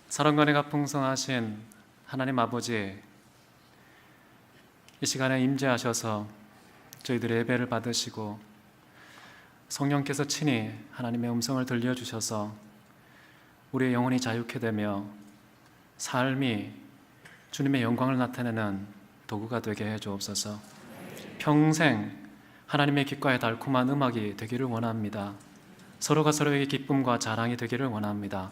사랑과 풍성하신 하나님 아버지, 이 시간에 임재하셔서 저희들의 예배를 받으시고 성령께서 친히 하나님의 음성을 들려주셔서 우리의 영혼이 자유케 되며 삶이 주님의 영광을 나타내는 도구가 되게 해주옵소서. 평생 하나님의 귓가에 달콤한 음악이 되기를 원합니다. 서로가 서로에게 기쁨과 자랑이 되기를 원합니다.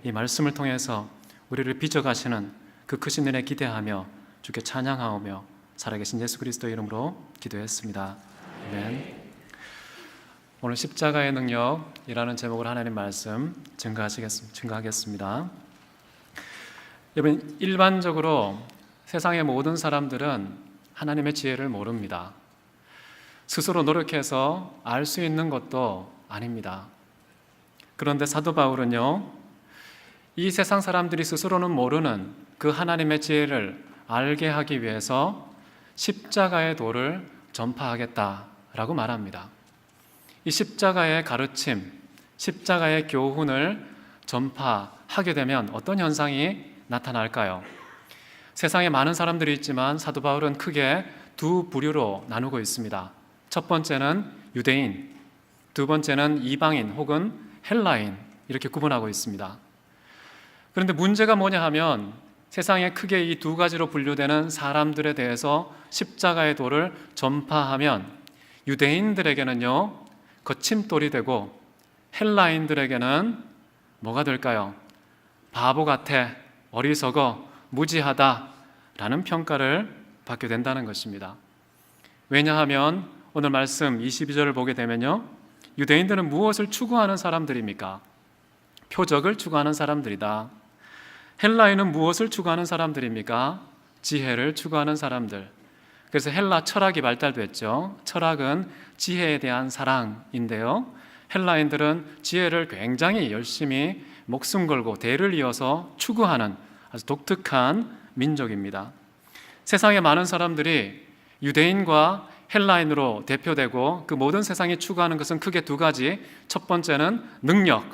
이 말씀을 통해서 우리를 빚어가시는 그 크신 은혜 기대하며 주께 찬양하오며 살아계신 예수 그리스도의 이름으로 기도했습니다. 아멘. 오늘 십자가의 능력이라는 제목으로 하나님 말씀 증거하겠습니다. 여러분, 일반적으로 세상의 모든 사람들은 하나님의 지혜를 모릅니다. 스스로 노력해서 알 수 있는 것도 아닙니다. 그런데 사도 바울은요, 이 세상 사람들이 스스로는 모르는 그 하나님의 지혜를 알게 하기 위해서 십자가의 도를 전파하겠다라고 말합니다. 이 십자가의 가르침, 십자가의 교훈을 전파하게 되면 어떤 현상이 나타날까요? 세상에 많은 사람들이 있지만 사도 바울은 크게 두 부류로 나누고 있습니다. 첫 번째는 유대인, 두 번째는 이방인 혹은 헬라인, 이렇게 구분하고 있습니다. 그런데 문제가 뭐냐 하면 세상에 크게 이 두 가지로 분류되는 사람들에 대해서 십자가의 도를 전파하면 유대인들에게는요, 거침돌이 되고 헬라인들에게는 뭐가 될까요? 바보 같아, 어리석어, 무지하다라는 평가를 받게 된다는 것입니다. 왜냐하면 오늘 말씀 22절을 보게 되면요, 유대인들은 무엇을 추구하는 사람들입니까? 표적을 추구하는 사람들이다. 헬라인은 무엇을 추구하는 사람들입니까? 지혜를 추구하는 사람들. 그래서 헬라 철학이 발달됐죠. 철학은 지혜에 대한 사랑인데요, 헬라인들은 지혜를 굉장히 열심히 목숨 걸고 대를 이어서 추구하는 아주 독특한 민족입니다. 세상의 많은 사람들이 유대인과 헬라인으로 대표되고 그 모든 세상이 추구하는 것은 크게 두 가지. 첫 번째는 능력,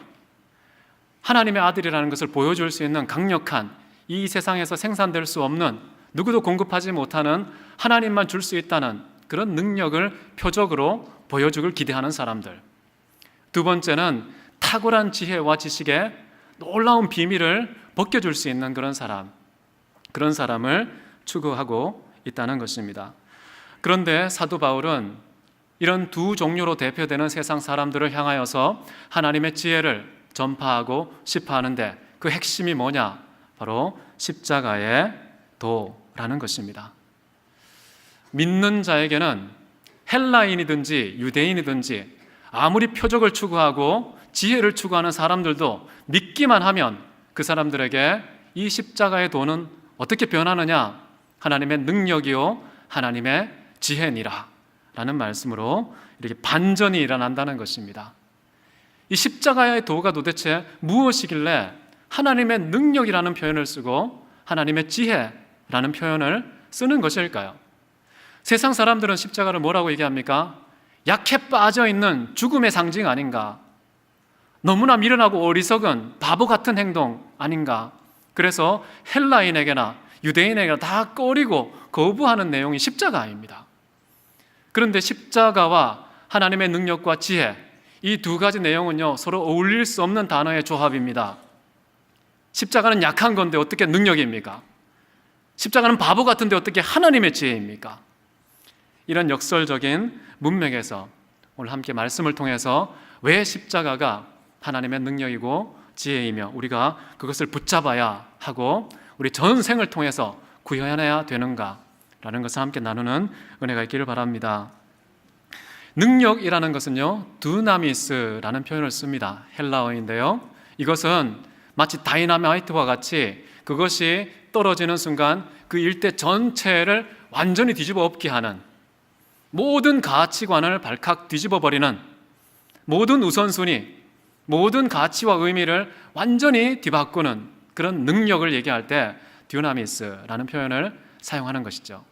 하나님의 아들이라는 것을 보여줄 수 있는 강력한, 이 세상에서 생산될 수 없는, 누구도 공급하지 못하는, 하나님만 줄 수 있다는 그런 능력을 표적으로 보여주길 기대하는 사람들. 두 번째는 탁월한 지혜와 지식의 놀라운 비밀을 벗겨줄 수 있는 그런 사람을 추구하고 있다는 것입니다. 그런데 사도 바울은 이런 두 종류로 대표되는 세상 사람들을 향하여서 하나님의 지혜를 전파하고 싶어하는데 그 핵심이 뭐냐? 바로 십자가의 도라는 것입니다. 믿는 자에게는 헬라인이든지 유대인이든지 아무리 표적을 추구하고 지혜를 추구하는 사람들도 믿기만 하면 그 사람들에게 이 십자가의 도는 어떻게 변하느냐? 하나님의 능력이요 하나님의 지혜니라 라는 말씀으로 이렇게 반전이 일어난다는 것입니다. 이 십자가의 도가 도대체 무엇이길래 하나님의 능력이라는 표현을 쓰고 하나님의 지혜라는 표현을 쓰는 것일까요? 세상 사람들은 십자가를 뭐라고 얘기합니까? 약해 빠져있는 죽음의 상징 아닌가? 너무나 미련하고 어리석은 바보 같은 행동 아닌가? 그래서 헬라인에게나 유대인에게나 다 꺼리고 거부하는 내용이 십자가입니다. 그런데 십자가와 하나님의 능력과 지혜, 이 두 가지 내용은요, 서로 어울릴 수 없는 단어의 조합입니다. 십자가는 약한 건데 어떻게 능력입니까? 십자가는 바보 같은데 어떻게 하나님의 지혜입니까? 이런 역설적인 문맥에서 오늘 함께 말씀을 통해서 왜 십자가가 하나님의 능력이고 지혜이며 우리가 그것을 붙잡아야 하고 우리 전생을 통해서 구현해야 되는가라는 것을 함께 나누는 은혜가 있기를 바랍니다. 능력이라는 것은요, 두나미스라는 표현을 씁니다. 헬라어인데요, 이것은 마치 다이나마이트와 같이 그것이 떨어지는 순간 그 일대 전체를 완전히 뒤집어 엎게 하는, 모든 가치관을 발칵 뒤집어 버리는, 모든 우선순위, 모든 가치와 의미를 완전히 뒤바꾸는 그런 능력을 얘기할 때 듀나미스라는 표현을 사용하는 것이죠.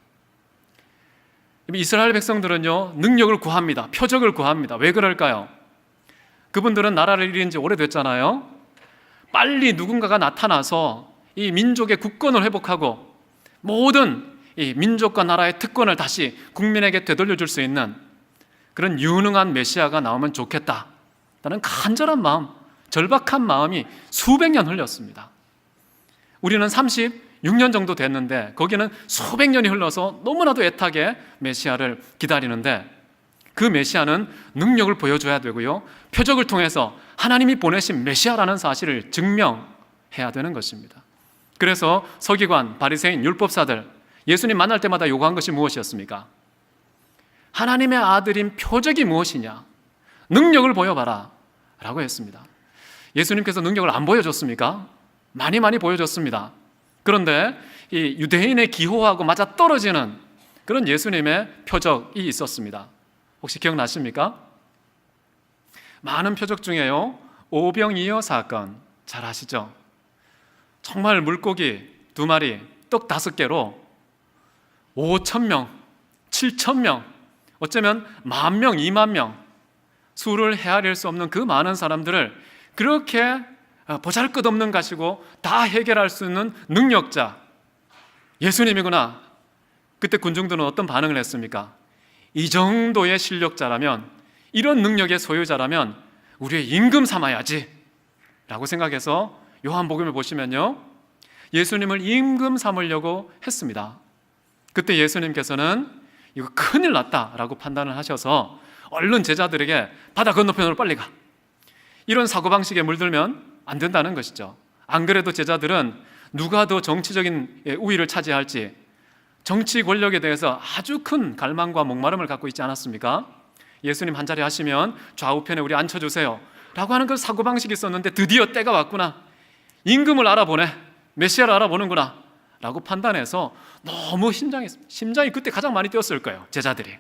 이스라엘 백성들은요, 능력을 구합니다. 표적을 구합니다. 왜 그럴까요? 그분들은 나라를 이룬 지 오래됐잖아요. 빨리 누군가가 나타나서 이 민족의 국권을 회복하고 모든 이 민족과 나라의 특권을 다시 국민에게 되돌려줄 수 있는 그런 유능한 메시아가 나오면 좋겠다라는 간절한 마음, 절박한 마음이 수백 년 흘렸습니다. 우리는 36년 정도 됐는데 거기는 수백 년이 흘러서 너무나도 애타게 메시아를 기다리는데, 그 메시아는 능력을 보여줘야 되고요, 표적을 통해서 하나님이 보내신 메시아라는 사실을 증명해야 되는 것입니다. 그래서 서기관, 바리새인, 율법사들 예수님 만날 때마다 요구한 것이 무엇이었습니까? 하나님의 아들인 표적이 무엇이냐? 능력을 보여봐라 라고 했습니다. 예수님께서 능력을 안 보여줬습니까? 많이 보여줬습니다. 그런데 이 유대인의 기호하고 맞아떨어지는 그런 예수님의 표적이 있었습니다. 혹시 기억나십니까? 많은 표적 중에요, 오병이어 사건 잘 아시죠? 정말 물고기 2마리, 떡 5개로 5,000명, 7,000명, 어쩌면 10,000명, 20,000명, 수를 헤아릴 수 없는 그 많은 사람들을 그렇게 보잘것없는 가지고 다 해결할 수 있는 능력자 예수님이구나. 그때 군중들은 어떤 반응을 했습니까? 이 정도의 실력자라면, 이런 능력의 소유자라면 우리의 임금 삼아야지 라고 생각해서 요한복음을 보시면요, 예수님을 임금 삼으려고 했습니다. 그때 예수님께서는 이거 큰일 났다라고 판단을 하셔서 얼른 제자들에게 바다 건너편으로 빨리 가, 이런 사고방식에 물들면 안 된다는 것이죠. 안 그래도 제자들은 누가 더 정치적인 우위를 차지할지, 정치 권력에 대해서 아주 큰 갈망과 목마름을 갖고 있지 않았습니까? 예수님 한 자리 하시면 좌우편에 우리 앉혀주세요 라고 하는 그 사고방식이 있었는데, 드디어 때가 왔구나, 임금을 알아보네, 메시아를 알아보는구나 라고 판단해서 너무 심장이 그때 가장 많이 뛰었을 거예요, 제자들이.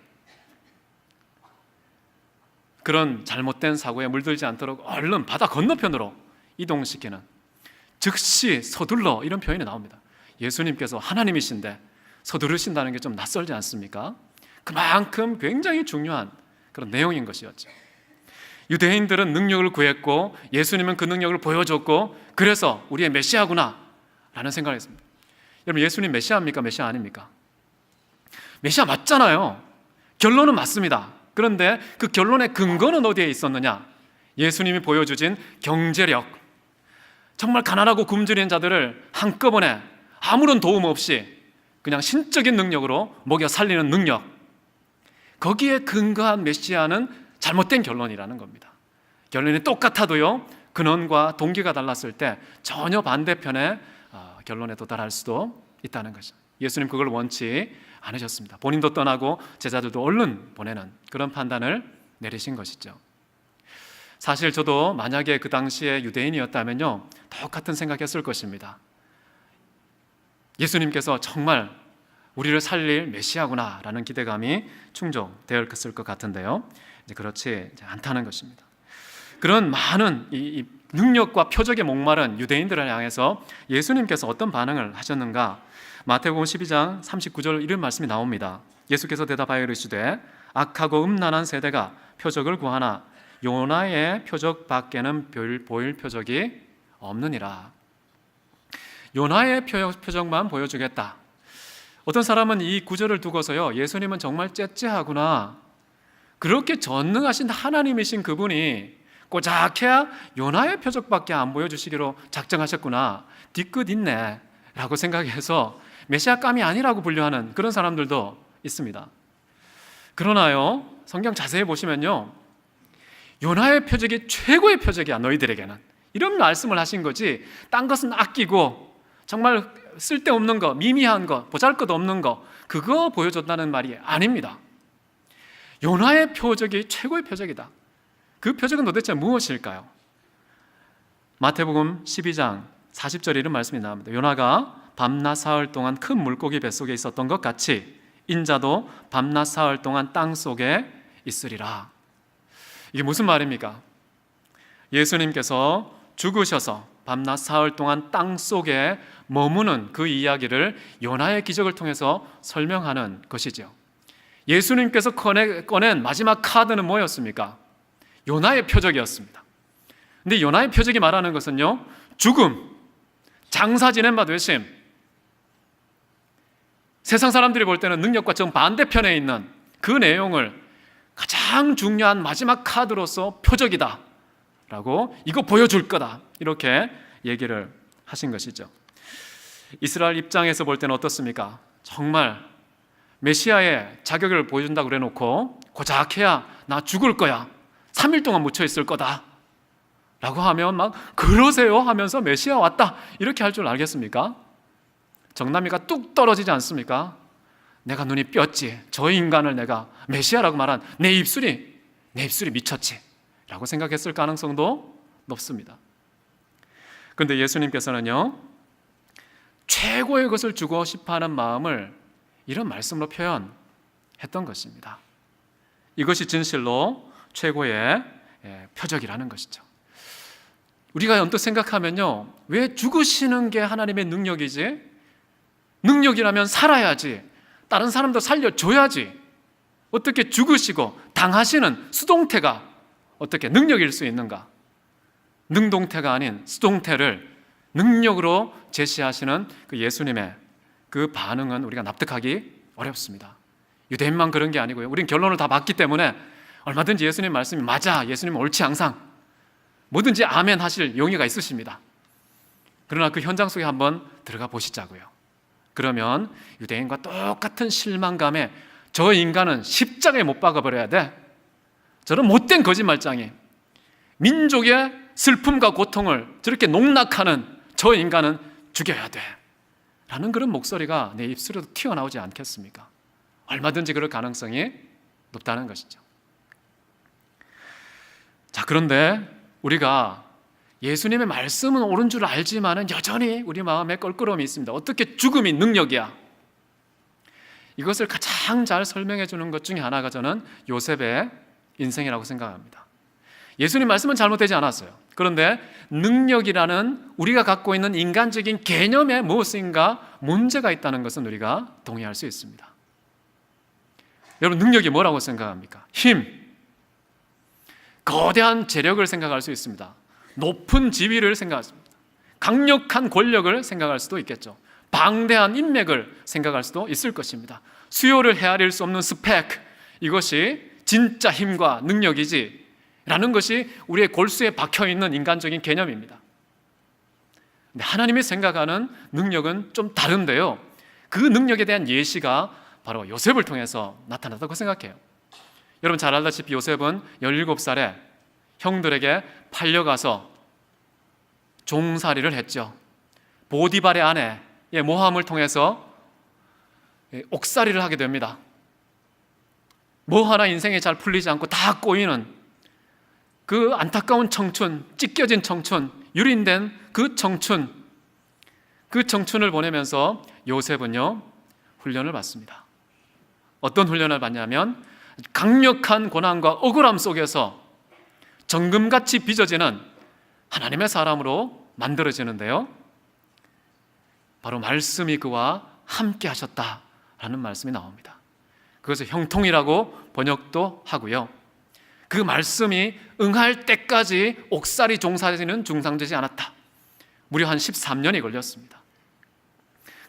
그런 잘못된 사고에 물들지 않도록 얼른 바다 건너편으로 이동시키는, 즉시 서둘러, 이런 표현이 나옵니다. 예수님께서 하나님이신데 서두르신다는 게 좀 낯설지 않습니까? 그만큼 굉장히 중요한 그런 내용인 것이었죠. 유대인들은 능력을 구했고 예수님은 그 능력을 보여줬고, 그래서 우리의 메시아구나 라는 생각을 했습니다. 여러분, 예수님 메시아입니까? 메시아 아닙니까? 메시아 맞잖아요. 결론은 맞습니다. 그런데 그 결론의 근거는 어디에 있었느냐? 예수님이 보여주신 경제력, 정말 가난하고 굶주린 자들을 한꺼번에 아무런 도움 없이 그냥 신적인 능력으로 먹여 살리는 능력, 거기에 근거한 메시아는 잘못된 결론이라는 겁니다. 결론이 똑같아도요, 근원과 동기가 달랐을 때 전혀 반대편의 결론에 도달할 수도 있다는 거죠. 예수님 그걸 원치 않으셨습니다. 본인도 떠나고 제자들도 얼른 보내는 그런 판단을 내리신 것이죠. 사실 저도 만약에 그 당시에 유대인이었다면요, 똑같은 생각했을 것입니다. 예수님께서 정말 우리를 살릴 메시아구나 라는 기대감이 충족되었을 것 같은데요, 이제 그렇지 않다는 것입니다. 그런 많은 이 능력과 표적에 목마른 유대인들을 향해서 예수님께서 어떤 반응을 하셨는가? 마태복음 12장 39절 이런 말씀이 나옵니다. 예수께서 대답하여 이르시되 악하고 음란한 세대가 표적을 구하나 요나의 표적 밖에는 보일 표적이 없느니라. 요나의 표적만 보여주겠다. 어떤 사람은 이 구절을 두고서요, 예수님은 정말 째째하구나, 그렇게 전능하신 하나님이신 그분이 고작해야 요나의 표적밖에 안 보여주시기로 작정하셨구나, 뒤끝 있네 라고 생각해서 메시아감이 아니라고 분류하는 그런 사람들도 있습니다. 그러나요, 성경 자세히 보시면요, 요나의 표적이 최고의 표적이야 너희들에게는, 이런 말씀을 하신 거지, 딴 것은 아끼고 정말 쓸데없는 거, 미미한 거, 보잘것없는 거, 그거 보여줬다는 말이 아닙니다. 요나의 표적이 최고의 표적이다. 그 표적은 도대체 무엇일까요? 마태복음 12장 40절에 이런 말씀이 나옵니다. 요나가 밤낮 사흘 동안 큰 물고기 뱃속에 있었던 것 같이 인자도 밤낮 사흘 동안 땅 속에 있으리라. 이게 무슨 말입니까? 예수님께서 죽으셔서 밤낮 사흘 동안 땅 속에 머무는 그 이야기를 요나의 기적을 통해서 설명하는 것이죠. 예수님께서 꺼낸 마지막 카드는 뭐였습니까? 요나의 표적이었습니다. 근데 요나의 표적이 말하는 것은요, 죽음, 장사 지낸 바 되심. 세상 사람들이 볼 때는 능력과 정반대편에 있는 그 내용을 가장 중요한 마지막 카드로서 표적이다 라고, 이거 보여줄 거다, 이렇게 얘기를 하신 것이죠. 이스라엘 입장에서 볼 때는 어떻습니까? 정말 메시아의 자격을 보여준다고 그래놓고 고작 해야 나 죽을 거야, 3일 동안 묻혀 있을 거다 라고 하면 막 그러세요 하면서 메시아 왔다 이렇게 할 줄 알겠습니까? 정남이가 뚝 떨어지지 않습니까? 내가 눈이 뼈지, 저 인간을 내가 메시아라고 말한 내 입술이 미쳤지 라고 생각했을 가능성도 높습니다. 그런데 예수님께서는요, 최고의 것을 주고 싶어하는 마음을 이런 말씀으로 표현했던 것입니다. 이것이 진실로 최고의 표적이라는 것이죠. 우리가 언뜻 생각하면요, 왜 죽으시는 게 하나님의 능력이지? 능력이라면 살아야지, 다른 사람도 살려줘야지, 어떻게 죽으시고 당하시는 수동태가 어떻게 능력일 수 있는가? 능동태가 아닌 수동태를 능력으로 제시하시는 그 예수님의 그 반응은 우리가 납득하기 어렵습니다. 유대인만 그런 게 아니고요, 우린 결론을 다 봤기 때문에 얼마든지 예수님 말씀이 맞아, 예수님 옳지 항상 뭐든지 아멘 하실 용의가 있으십니다. 그러나 그 현장 속에 한번 들어가 보시자고요. 그러면 유대인과 똑같은 실망감에 저 인간은 십자가에 못 박아버려야 돼, 저런 못된 거짓말장이 민족의 슬픔과 고통을 저렇게 농락하는 저 인간은 죽여야 돼 라는 그런 목소리가 내 입술에도 튀어나오지 않겠습니까? 얼마든지 그럴 가능성이 높다는 것이죠. 자, 그런데 우리가 예수님의 말씀은 옳은 줄 알지만 여전히 우리 마음에 껄끄러움이 있습니다. 어떻게 죽음이 능력이야? 이것을 가장 잘 설명해 주는 것 중에 하나가 저는 요셉의 인생이라고 생각합니다. 예수님 말씀은 잘못되지 않았어요. 그런데 능력이라는 우리가 갖고 있는 인간적인 개념에 무엇인가 문제가 있다는 것은 우리가 동의할 수 있습니다. 여러분, 능력이 뭐라고 생각합니까? 힘, 거대한 재력을 생각할 수 있습니다. 높은 지위를 생각할 수 있습니다. 강력한 권력을 생각할 수도 있겠죠. 방대한 인맥을 생각할 수도 있을 것입니다. 수요를 헤아릴 수 없는 스펙, 이것이 진짜 힘과 능력이지 라는 것이 우리의 골수에 박혀있는 인간적인 개념입니다. 근데 하나님이 생각하는 능력은 좀 다른데요, 그 능력에 대한 예시가 바로 요셉을 통해서 나타났다고 생각해요. 여러분 잘 알다시피 요셉은 17살에 형들에게 팔려가서 종살이를 했죠. 보디발의 아내의 모함을 통해서 옥살이를 하게 됩니다. 뭐 하나 인생에 잘 풀리지 않고 다 꼬이는 그 안타까운 청춘, 찢겨진 청춘, 유린된 그 청춘을 보내면서 요셉은요, 훈련을 받습니다. 어떤 훈련을 받냐면 강력한 고난과 억울함 속에서 정금같이 빚어지는 하나님의 사람으로 만들어지는데요, 바로 말씀이 그와 함께 하셨다라는 말씀이 나옵니다. 그것을 형통이라고 번역도 하고요, 그 말씀이 응할 때까지 옥살이 종살이는 중상되지 않았다. 무려 한 13년이 걸렸습니다.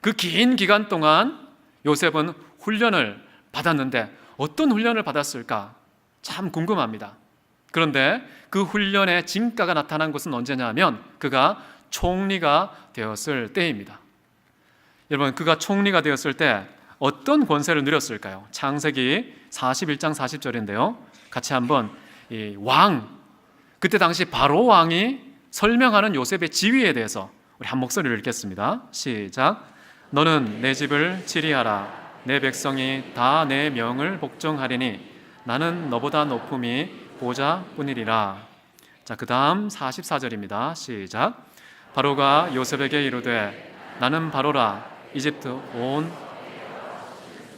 그 긴 기간 동안 요셉은 훈련을 받았는데 어떤 훈련을 받았을까 참 궁금합니다. 그런데 그 훈련의 진가가 나타난 것은 언제냐 하면 그가 총리가 되었을 때입니다. 여러분, 그가 총리가 되었을 때 어떤 권세를 누렸을까요? 창세기 41장 40절인데요 같이 한번 이 그때 당시 바로 왕이 설명하는 요셉의 지위에 대해서 우리 한 목소리를 읽겠습니다. 시작. 너는 내 집을 치리하라. 내 백성이 다 내 명을 복종하리니 나는 너보다 높음이 보좌뿐이리라. 자, 그 다음 44절입니다. 시작. 바로가 요셉에게 이르되 나는 바로라. 이집트 온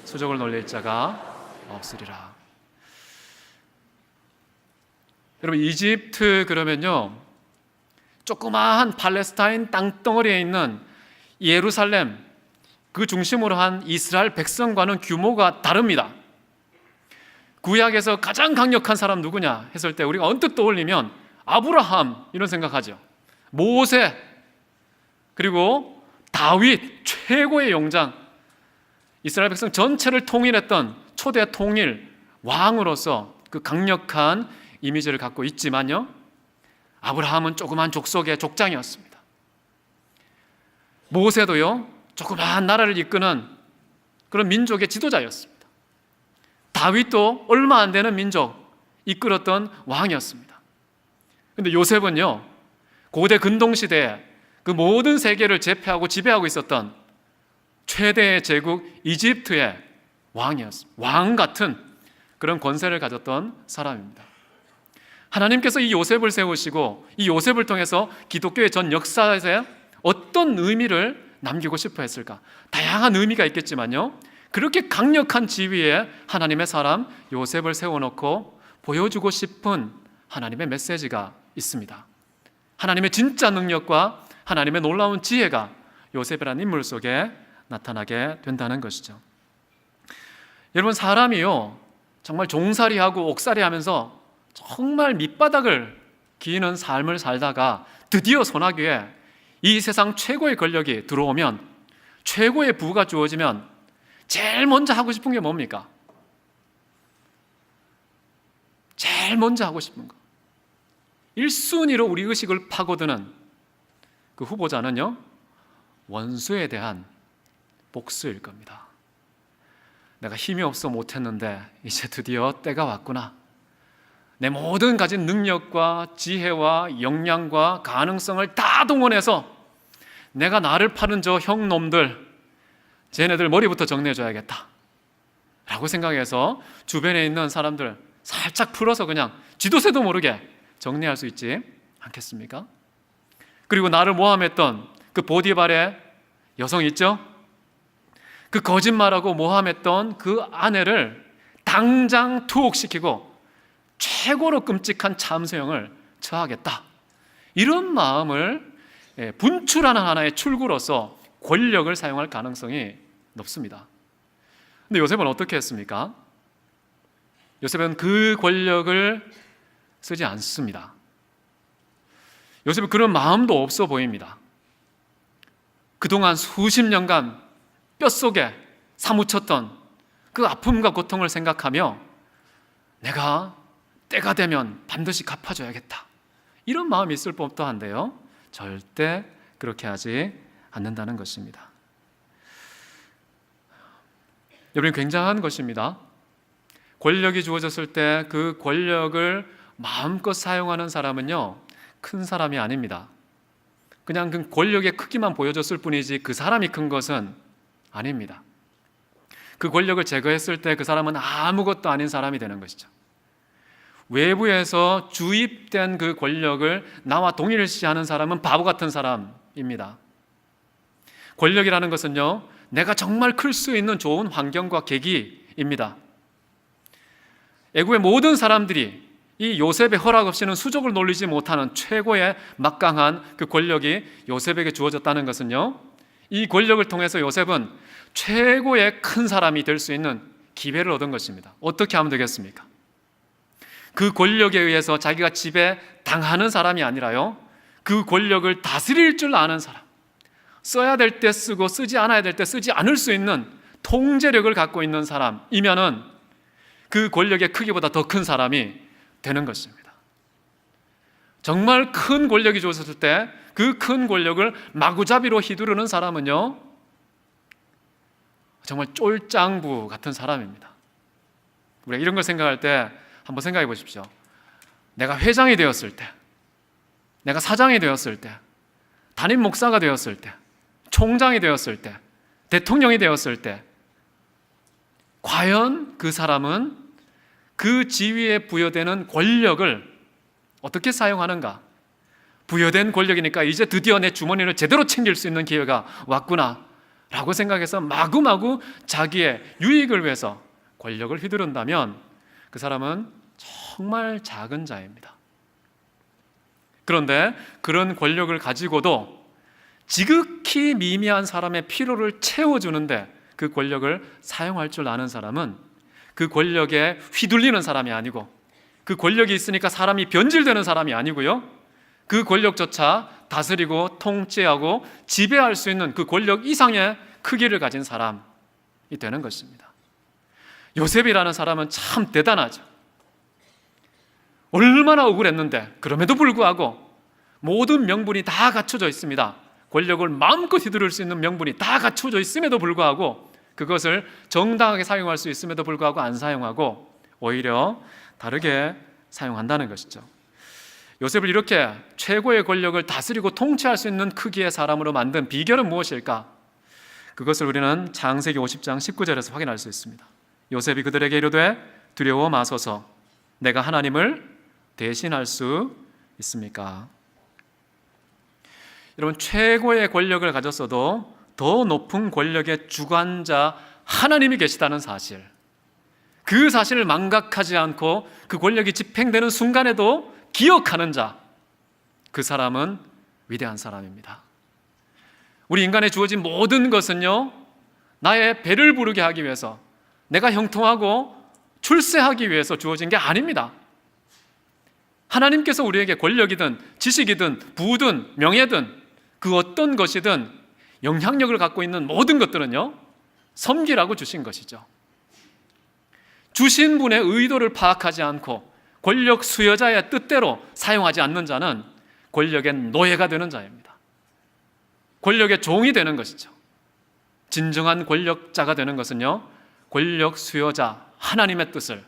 수족을 놀릴 자가 없으리라. 여러분, 이집트 그러면요, 조그마한 팔레스타인 땅덩어리에 있는 예루살렘 그 중심으로 한 이스라엘 백성과는 규모가 다릅니다. 구약에서 가장 강력한 사람 누구냐 했을 때 우리가 언뜻 떠올리면 아브라함 이런 생각하죠. 모세 그리고 다윗 최고의 용장, 이스라엘 백성 전체를 통일했던 초대 통일 왕으로서 그 강력한 이미지를 갖고 있지만요, 아브라함은 조그만 족속의 족장이었습니다. 모세도요, 조그만 나라를 이끄는 그런 민족의 지도자였습니다. 다윗도 얼마 안 되는 민족 이끌었던 왕이었습니다. 그런데 요셉은요, 고대 근동시대에 그 모든 세계를 제패하고 지배하고 있었던 최대의 제국 이집트의 왕이었습니다. 왕 같은 그런 권세를 가졌던 사람입니다. 하나님께서 이 요셉을 세우시고 이 요셉을 통해서 기독교의 전 역사에 어떤 의미를 남기고 싶어 했을까? 다양한 의미가 있겠지만요, 그렇게 강력한 지위에 하나님의 사람 요셉을 세워놓고 보여주고 싶은 하나님의 메시지가 있습니다. 하나님의 진짜 능력과 하나님의 놀라운 지혜가 요셉이라는 인물 속에 나타나게 된다는 것이죠. 여러분, 사람이요, 정말 종살이하고 옥살이하면서 정말 밑바닥을 기는 삶을 살다가 드디어 소나기에 이 세상 최고의 권력이 들어오면, 최고의 부가 주어지면 제일 먼저 하고 싶은 게 뭡니까? 제일 먼저 하고 싶은 거, 1순위로 우리 의식을 파고드는 그 후보자는요, 원수에 대한 복수일 겁니다. 내가 힘이 없어 못했는데 이제 드디어 때가 왔구나. 내 모든 가진 능력과 지혜와 역량과 가능성을 다 동원해서 내가 나를 파는 저 형놈들, 쟤네들 머리부터 정리해줘야겠다 라고 생각해서 주변에 있는 사람들 살짝 풀어서 그냥 쥐도 새도 모르게 정리할 수 있지 않겠습니까? 그리고 나를 모함했던 그 보디발의 여성 있죠? 그 거짓말하고 모함했던 그 아내를 당장 투옥시키고 최고로 끔찍한 참수형을 처하겠다, 이런 마음을 분출하는 하나의 출구로서 권력을 사용할 가능성이 높습니다. 근데 요셉은 어떻게 했습니까? 요셉은 그 권력을 쓰지 않습니다. 요셉은 그런 마음도 없어 보입니다. 그동안 수십 년간 뼛속에 사무쳤던 그 아픔과 고통을 생각하며 내가 때가 되면 반드시 갚아줘야겠다, 이런 마음이 있을 법도 한데요, 절대 그렇게 하지 않는다는 것입니다. 여러분, 굉장한 것입니다. 권력이 주어졌을 때 그 권력을 마음껏 사용하는 사람은요, 큰 사람이 아닙니다. 그냥 그 권력의 크기만 보여줬을 뿐이지 그 사람이 큰 것은 아닙니다. 그 권력을 제거했을 때 그 사람은 아무것도 아닌 사람이 되는 것이죠. 외부에서 주입된 그 권력을 나와 동일시하는 사람은 바보 같은 사람입니다. 권력이라는 것은요, 내가 정말 클 수 있는 좋은 환경과 계기입니다. 애굽의 모든 사람들이 이 요셉의 허락 없이는 수족을 놀리지 못하는 최고의 막강한 그 권력이 요셉에게 주어졌다는 것은요, 이 권력을 통해서 요셉은 최고의 큰 사람이 될 수 있는 기회를 얻은 것입니다. 어떻게 하면 되겠습니까? 그 권력에 의해서 자기가 지배당하는 사람이 아니라요, 그 권력을 다스릴 줄 아는 사람, 써야 될 때 쓰고 쓰지 않아야 될 때 쓰지 않을 수 있는 통제력을 갖고 있는 사람이면은 그 권력의 크기보다 더 큰 사람이 되는 것입니다. 정말 큰 권력이 주어졌을 때 그 큰 권력을 마구잡이로 휘두르는 사람은요, 정말 쫄짱부 같은 사람입니다. 우리가 이런 걸 생각할 때 한번 생각해 보십시오. 내가 회장이 되었을 때, 내가 사장이 되었을 때, 담임 목사가 되었을 때, 총장이 되었을 때, 대통령이 되었을 때, 과연 그 사람은 그 지위에 부여되는 권력을 어떻게 사용하는가? 부여된 권력이니까 이제 드디어 내 주머니를 제대로 챙길 수 있는 기회가 왔구나 라고 생각해서 마구마구 자기의 유익을 위해서 권력을 휘두른다면 그 사람은 정말 작은 자입니다. 그런데 그런 권력을 가지고도 지극히 미미한 사람의 필요를 채워주는데 그 권력을 사용할 줄 아는 사람은 그 권력에 휘둘리는 사람이 아니고, 그 권력이 있으니까 사람이 변질되는 사람이 아니고요, 그 권력조차 다스리고 통치하고 지배할 수 있는 그 권력 이상의 크기를 가진 사람이 되는 것입니다. 요셉이라는 사람은 참 대단하죠. 얼마나 억울했는데 그럼에도 불구하고 모든 명분이 다 갖춰져 있습니다. 권력을 마음껏 휘두를 수 있는 명분이 다 갖춰져 있음에도 불구하고 그것을 정당하게 사용할 수 있음에도 불구하고 안 사용하고 오히려 다르게 사용한다는 것이죠. 요셉을 이렇게 최고의 권력을 다스리고 통치할 수 있는 크기의 사람으로 만든 비결은 무엇일까? 그것을 우리는 창세기 50장 19절에서 확인할 수 있습니다. 요셉이 그들에게 이르되 두려워 마소서, 내가 하나님을 대신할 수 있습니까? 여러분, 최고의 권력을 가졌어도 더 높은 권력의 주관자 하나님이 계시다는 사실, 그 사실을 망각하지 않고 그 권력이 집행되는 순간에도 기억하는 자, 그 사람은 위대한 사람입니다. 우리 인간에 주어진 모든 것은요, 나의 배를 부르게 하기 위해서, 내가 형통하고 출세하기 위해서 주어진 게 아닙니다. 하나님께서 우리에게 권력이든 지식이든 부든 명예든 그 어떤 것이든 영향력을 갖고 있는 모든 것들은요, 섬기라고 주신 것이죠. 주신 분의 의도를 파악하지 않고 권력 수여자의 뜻대로 사용하지 않는 자는 권력의 노예가 되는 자입니다. 권력의 종이 되는 것이죠. 진정한 권력자가 되는 것은요, 권력 수여자 하나님의 뜻을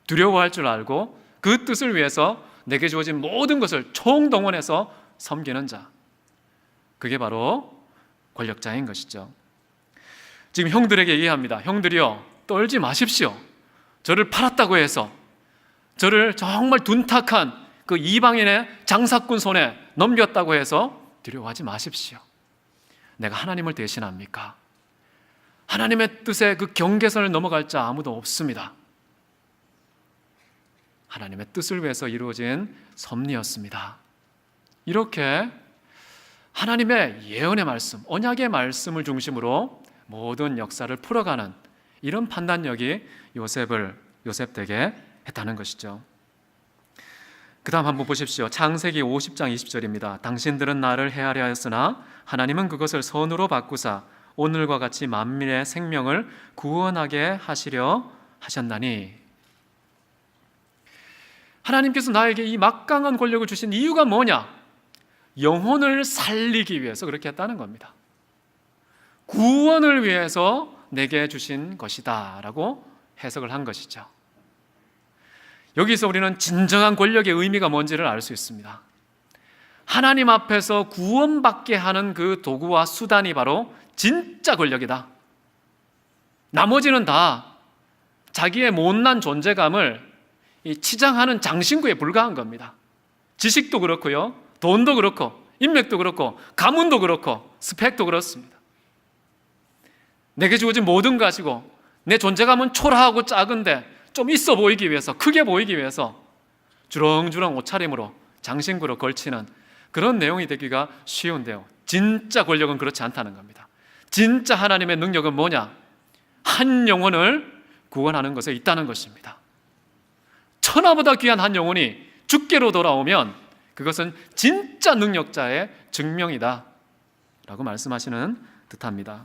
두려워할 줄 알고 그 뜻을 위해서 내게 주어진 모든 것을 총동원해서 섬기는 자, 그게 바로 권력자인 것이죠. 지금 형들에게 얘기합니다. 형들이요, 떨지 마십시오. 저를 팔았다고 해서, 저를 정말 둔탁한 그 이방인의 장사꾼 손에 넘겼다고 해서 두려워하지 마십시오. 내가 하나님을 대신합니까? 하나님의 뜻에 그 경계선을 넘어갈 자 아무도 없습니다. 하나님의 뜻을 위해서 이루어진 섭리였습니다. 이렇게 하나님의 예언의 말씀, 언약의 말씀을 중심으로 모든 역사를 풀어가는 이런 판단력이 요셉 댁에 했다는 것이죠. 그 다음 한번 보십시오. 창세기 50장 20절입니다. 당신들은 나를 해하려 하였으나 하나님은 그것을 선으로 바꾸사 오늘과 같이 만민의 생명을 구원하게 하시려 하셨나니. 하나님께서 나에게 이 막강한 권력을 주신 이유가 뭐냐? 영혼을 살리기 위해서 그렇게 했다는 겁니다. 구원을 위해서 내게 주신 것이다 라고 해석을 한 것이죠. 여기서 우리는 진정한 권력의 의미가 뭔지를 알 수 있습니다. 하나님 앞에서 구원받게 하는 그 도구와 수단이 바로 진짜 권력이다. 나머지는 다 자기의 못난 존재감을 치장하는 장신구에 불과한 겁니다. 지식도 그렇고요, 돈도 그렇고, 인맥도 그렇고, 가문도 그렇고, 스펙도 그렇습니다. 내게 주어진 모든 거 가지고 내 존재감은 초라하고 작은데 좀 있어 보이기 위해서, 크게 보이기 위해서 주렁주렁 옷차림으로 장신구로 걸치는 그런 내용이 되기가 쉬운데요, 진짜 권력은 그렇지 않다는 겁니다. 진짜 하나님의 능력은 뭐냐? 한 영혼을 구원하는 것에 있다는 것입니다. 천하보다 귀한 한 영혼이 주께로 돌아오면 그것은 진짜 능력자의 증명이다 라고 말씀하시는 듯합니다.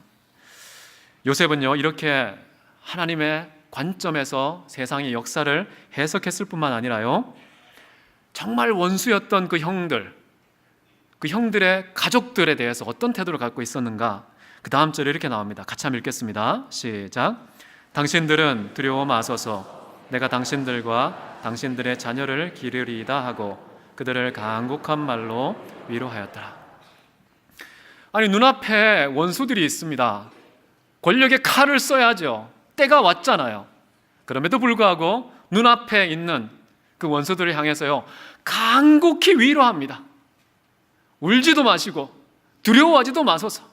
요셉은요, 이렇게 하나님의 관점에서 세상의 역사를 해석했을 뿐만 아니라요, 정말 원수였던 그 형들의 가족들에 대해서 어떤 태도를 갖고 있었는가? 그 다음 절에 이렇게 나옵니다. 같이 한번 읽겠습니다. 시작. 당신들은 두려워 마소서, 내가 당신들과 당신들의 자녀를 기르리이다 하고 그들을 간곡한 말로 위로하였더라. 아니, 눈앞에 원수들이 있습니다. 권력의 칼을 써야죠. 때가 왔잖아요. 그럼에도 불구하고 눈앞에 있는 그 원수들을 향해서요, 간곡히 위로합니다. 울지도 마시고 두려워하지도 마소서.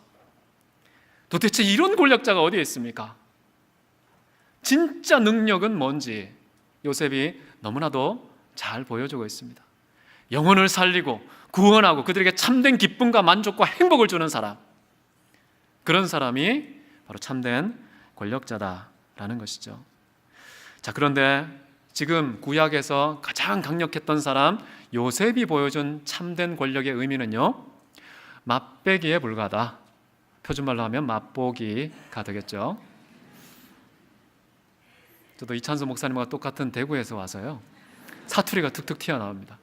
도대체 이런 권력자가 어디에 있습니까? 진짜 능력은 뭔지 요셉이 너무나도 잘 보여주고 있습니다. 영혼을 살리고 구원하고 그들에게 참된 기쁨과 만족과 행복을 주는 사람, 그런 사람이 바로 참된 권력자다라는 것이죠. 자, 그런데 지금 구약에서 가장 강력했던 사람 요셉이 보여준 참된 권력의 의미는요, 맛배기에 불과하다. 표준말로 하면 맛보기가 되겠죠. 저도 이찬수 목사님과 똑같은 대구에서 와서요, 사투리가 툭툭 튀어나옵니다.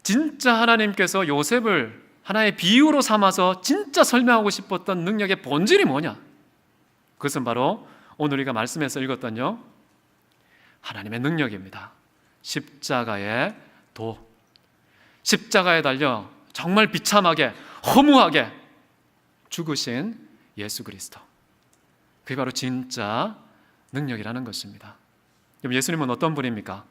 진짜 하나님께서 요셉을 하나의 비유로 삼아서 진짜 설명하고 싶었던 능력의 본질이 뭐냐? 그것은 바로 오늘 우리가 말씀에서 읽었던요, 하나님의 능력입니다. 십자가의 도, 십자가에 달려 정말 비참하게 허무하게 죽으신 예수 그리스도, 그게 바로 진짜 능력이라는 것입니다. 그럼 예수님은 어떤 분입니까?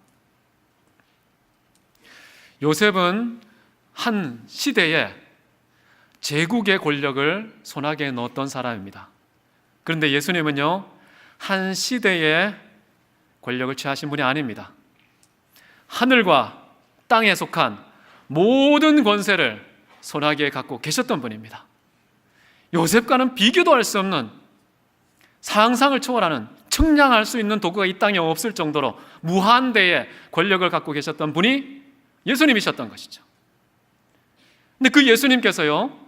요셉은 한 시대에 제국의 권력을 손아귀에 넣었던 사람입니다. 그런데 예수님은요, 한 시대의 권력을 취하신 분이 아닙니다. 하늘과 땅에 속한 모든 권세를 손아귀에 갖고 계셨던 분입니다. 요셉과는 비교도 할 수 없는, 상상을 초월하는, 측량할 수 있는 도구가 이 땅에 없을 정도로 무한대의 권력을 갖고 계셨던 분이 예수님이셨던 것이죠. 근데 그 예수님께서요,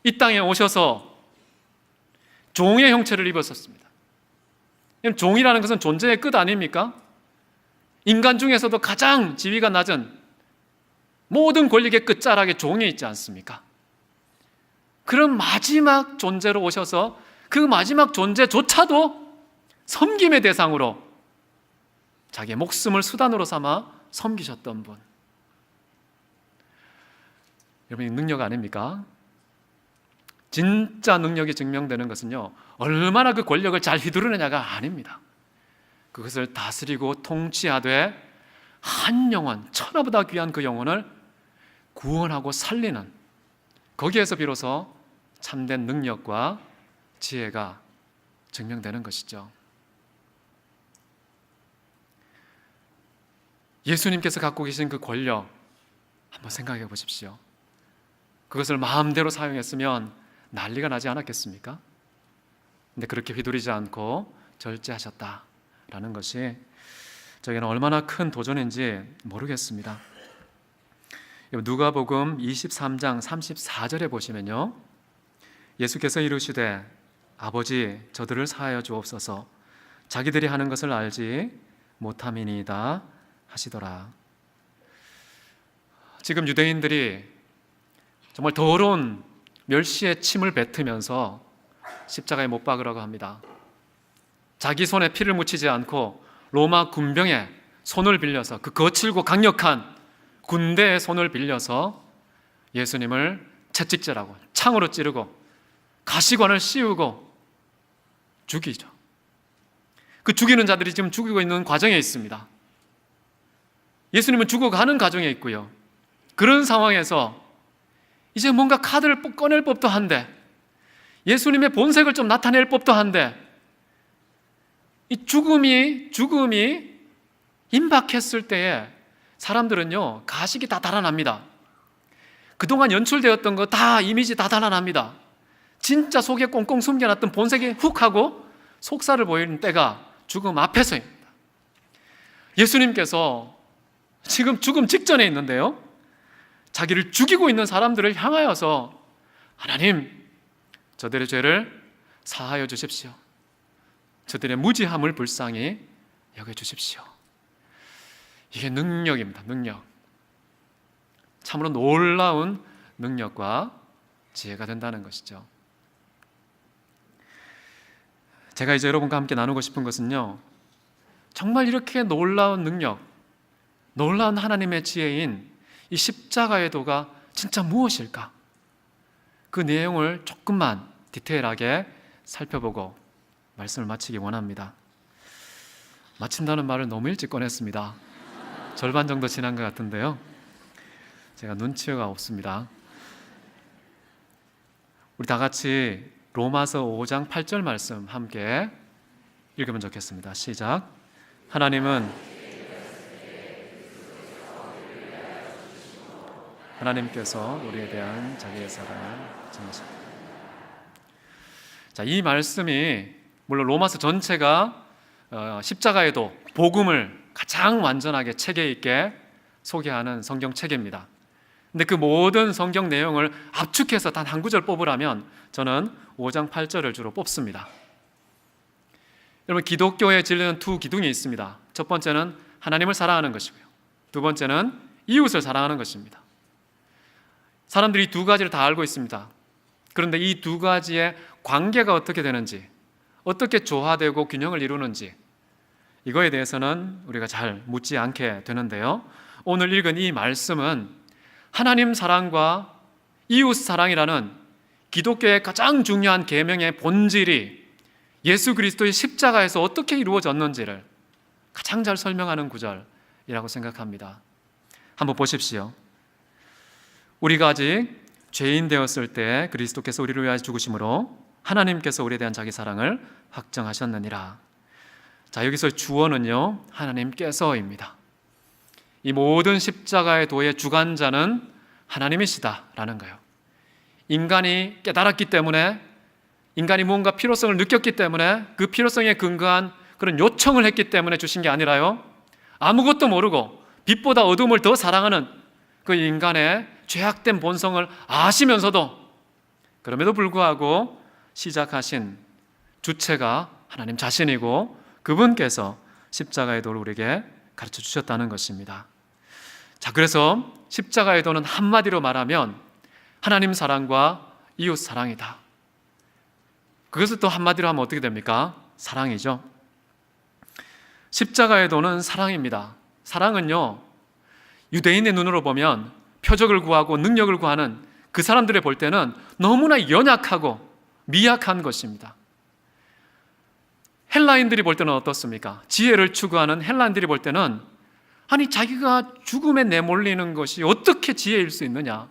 이 땅에 오셔서 종의 형체를 입었었습니다. 종이라는 것은 존재의 끝 아닙니까? 인간 중에서도 가장 지위가 낮은, 모든 권력의 끝자락에 종이 있지 않습니까? 그런 마지막 존재로 오셔서 그 마지막 존재조차도 섬김의 대상으로 자기의 목숨을 수단으로 삼아 섬기셨던 분. 여러분, 이 능력 아닙니까? 진짜 능력이 증명되는 것은요, 얼마나 그 권력을 잘 휘두르느냐가 아닙니다. 그것을 다스리고 통치하되 한 영혼, 천하보다 귀한 그 영혼을 구원하고 살리는, 거기에서 비로소 참된 능력과 지혜가 증명되는 것이죠. 예수님께서 갖고 계신 그 권력 한번 생각해 보십시오. 그것을 마음대로 사용했으면 난리가 나지 않았겠습니까? 근데 그렇게 휘두르지 않고 절제하셨다라는 것이 저에게는 얼마나 큰 도전인지 모르겠습니다. 누가복음 23장 34절에 보시면요, 예수께서 이르시되 아버지 저들을 사하여 주옵소서, 자기들이 하는 것을 알지 못함이니이다 하시더라. 지금 유대인들이 정말 더러운 멸시의 침을 뱉으면서 십자가에 못 박으라고 합니다. 자기 손에 피를 묻히지 않고 로마 군병의 손을 빌려서, 그 거칠고 강력한 군대의 손을 빌려서 예수님을 채찍질하고 창으로 찌르고 가시관을 씌우고 죽이죠. 그 죽이는 자들이 지금 죽이고 있는 과정에 있습니다. 예수님은 죽어가는 과정에 있고요. 그런 상황에서 이제 뭔가 카드를 꺼낼 법도 한데, 예수님의 본색을 좀 나타낼 법도 한데, 이 죽음이 임박했을 때에 사람들은요, 가식이 다 달아납니다. 그동안 연출되었던 거 다, 이미지 다 달아납니다. 진짜 속에 꽁꽁 숨겨놨던 본색이 훅 하고 속살을 보이는 때가 죽음 앞에서입니다. 예수님께서 지금 죽음 직전에 있는데요, 자기를 죽이고 있는 사람들을 향하여서 하나님, 저들의 죄를 사하여 주십시오. 저들의 무지함을 불쌍히 여겨주십시오. 이게 능력입니다. 능력. 참으로 놀라운 능력과 지혜가 된다는 것이죠. 제가 이제 여러분과 함께 나누고 싶은 것은요, 정말 이렇게 놀라운 능력, 놀라운 하나님의 지혜인 이 십자가의 도가 진짜 무엇일까? 그 내용을 조금만 디테일하게 살펴보고 말씀을 마치기 원합니다. 마친다는 말을 너무 일찍 꺼냈습니다. 절반 정도 지난 것 같은데요, 제가 눈치가 없습니다. 우리 다 같이 로마서 5장 8절 말씀 함께 읽으면 좋겠습니다. 시작. 하나님께서 우리에 대한 자기의 사랑을 증하십니다. 자, 이 말씀이 물론 로마서 전체가 십자가에도 복음을 가장 완전하게 체계 있게 소개하는 성경 책입니다. 근데 그 모든 성경 내용을 압축해서 단 한 구절 뽑으라면 저는 5장 8절을 주로 뽑습니다. 여러분, 기독교의 진리는 두 기둥이 있습니다. 첫 번째는 하나님을 사랑하는 것이고요, 두 번째는 이웃을 사랑하는 것입니다. 사람들이 두 가지를 다 알고 있습니다. 그런데 이 두 가지의 관계가 어떻게 되는지, 어떻게 조화되고 균형을 이루는지, 이거에 대해서는 우리가 잘 묻지 않게 되는데요, 오늘 읽은 이 말씀은 하나님 사랑과 이웃 사랑이라는 기독교의 가장 중요한 계명의 본질이 예수 그리스도의 십자가에서 어떻게 이루어졌는지를 가장 잘 설명하는 구절이라고 생각합니다. 한번 보십시오. 우리가 아직 죄인 되었을 때 그리스도께서 우리를 위하여 죽으심으로 하나님께서 우리에 대한 자기 사랑을 확정하셨느니라. 자, 여기서 주어는요, 하나님께서입니다. 이 모든 십자가의 도의 주관자는 하나님이시다라는 거예요. 인간이 깨달았기 때문에, 인간이 무언가 필요성을 느꼈기 때문에, 그 필요성에 근거한 그런 요청을 했기 때문에 주신 게 아니라요, 아무것도 모르고 빛보다 어둠을 더 사랑하는 그 인간의 죄악된 본성을 아시면서도 그럼에도 불구하고 시작하신 주체가 하나님 자신이고 그분께서 십자가의 도를 우리에게 가르쳐 주셨다는 것입니다. 자, 그래서 십자가의 도는 한마디로 말하면 하나님 사랑과 이웃 사랑이다. 그것을 또 한마디로 하면 어떻게 됩니까? 사랑이죠. 십자가의 도는 사랑입니다. 사랑은요, 유대인의 눈으로 보면 표적을 구하고 능력을 구하는 그 사람들이 볼 때는 너무나 연약하고 미약한 것입니다. 헬라인들이 볼 때는 어떻습니까? 지혜를 추구하는 헬라인들이 볼 때는, 아니, 자기가 죽음에 내몰리는 것이 어떻게 지혜일 수 있느냐?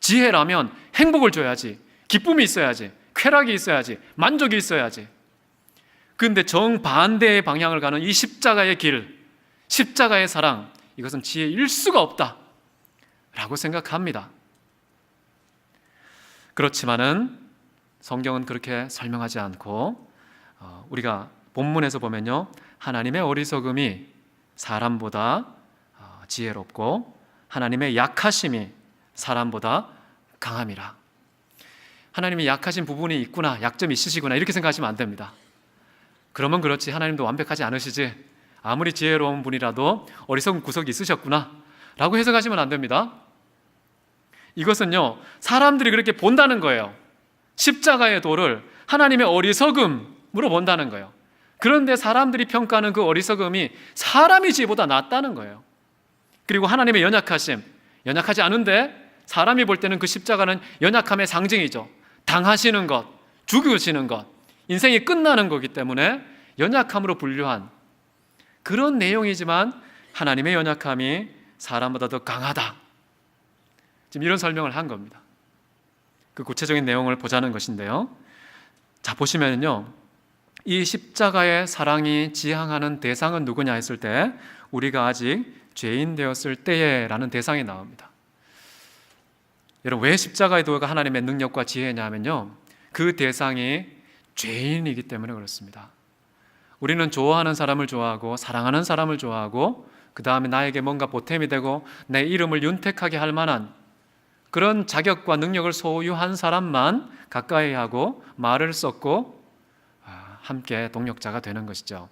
지혜라면 행복을 줘야지, 기쁨이 있어야지, 쾌락이 있어야지, 만족이 있어야지. 그런데 정반대의 방향을 가는 이 십자가의 길, 십자가의 사랑, 이것은 지혜일 수가 없다 라고 생각합니다. 그렇지만은 성경은 그렇게 설명하지 않고, 우리가 본문에서 보면요, 하나님의 어리석음이 사람보다 지혜롭고 하나님의 약하심이 사람보다 강함이라. 하나님이 약하신 부분이 있구나, 약점이 있으시구나, 이렇게 생각하시면 안 됩니다. 그러면 그렇지, 하나님도 완벽하지 않으시지, 아무리 지혜로운 분이라도 어리석은 구석이 있으셨구나 라고 해석하시면 안 됩니다. 이것은요, 사람들이 그렇게 본다는 거예요. 십자가의 도를 하나님의 어리석음으로 본다는 거예요. 그런데 사람들이 평가하는 그 어리석음이 사람의 지혜보다 낫다는 거예요. 그리고 하나님의 연약하심, 연약하지 않은데 사람이 볼 때는 그 십자가는 연약함의 상징이죠. 당하시는 것, 죽으시는 것, 인생이 끝나는 거기 때문에 연약함으로 분류한 그런 내용이지만 하나님의 연약함이 사람보다 더 강하다, 지금 이런 설명을 한 겁니다. 그 구체적인 내용을 보자는 것인데요, 자, 보시면요, 이 십자가의 사랑이 지향하는 대상은 누구냐 했을 때 우리가 아직 죄인 되었을 때에 라는 대상이 나옵니다. 여러분, 왜 십자가의 도가 하나님의 능력과 지혜냐 하면요, 그 대상이 죄인이기 때문에 그렇습니다. 우리는 좋아하는 사람을 좋아하고 사랑하는 사람을 좋아하고 그 다음에 나에게 뭔가 보탬이 되고 내 이름을 윤택하게 할 만한 그런 자격과 능력을 소유한 사람만 가까이 하고 말을 섞고 함께 동력자가 되는 것이죠.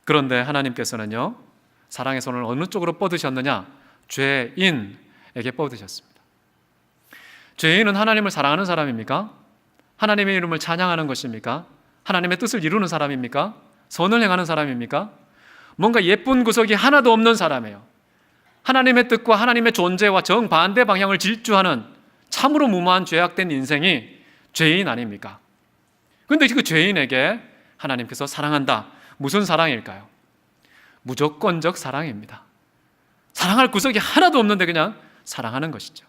그런데 하나님께서는요, 사랑의 손을 어느 쪽으로 뻗으셨느냐? 죄인에게 뻗으셨습니다. 죄인은 하나님을 사랑하는 사람입니까? 하나님의 이름을 찬양하는 것입니까? 하나님의 뜻을 이루는 사람입니까? 선을 행하는 사람입니까? 뭔가 예쁜 구석이 하나도 없는 사람이에요. 하나님의 뜻과 하나님의 존재와 정반대 방향을 질주하는 참으로 무모한 죄악된 인생이 죄인 아닙니까? 그런데 그 죄인에게 하나님께서 사랑한다. 무슨 사랑일까요? 무조건적 사랑입니다. 사랑할 구석이 하나도 없는데 그냥 사랑하는 것이죠.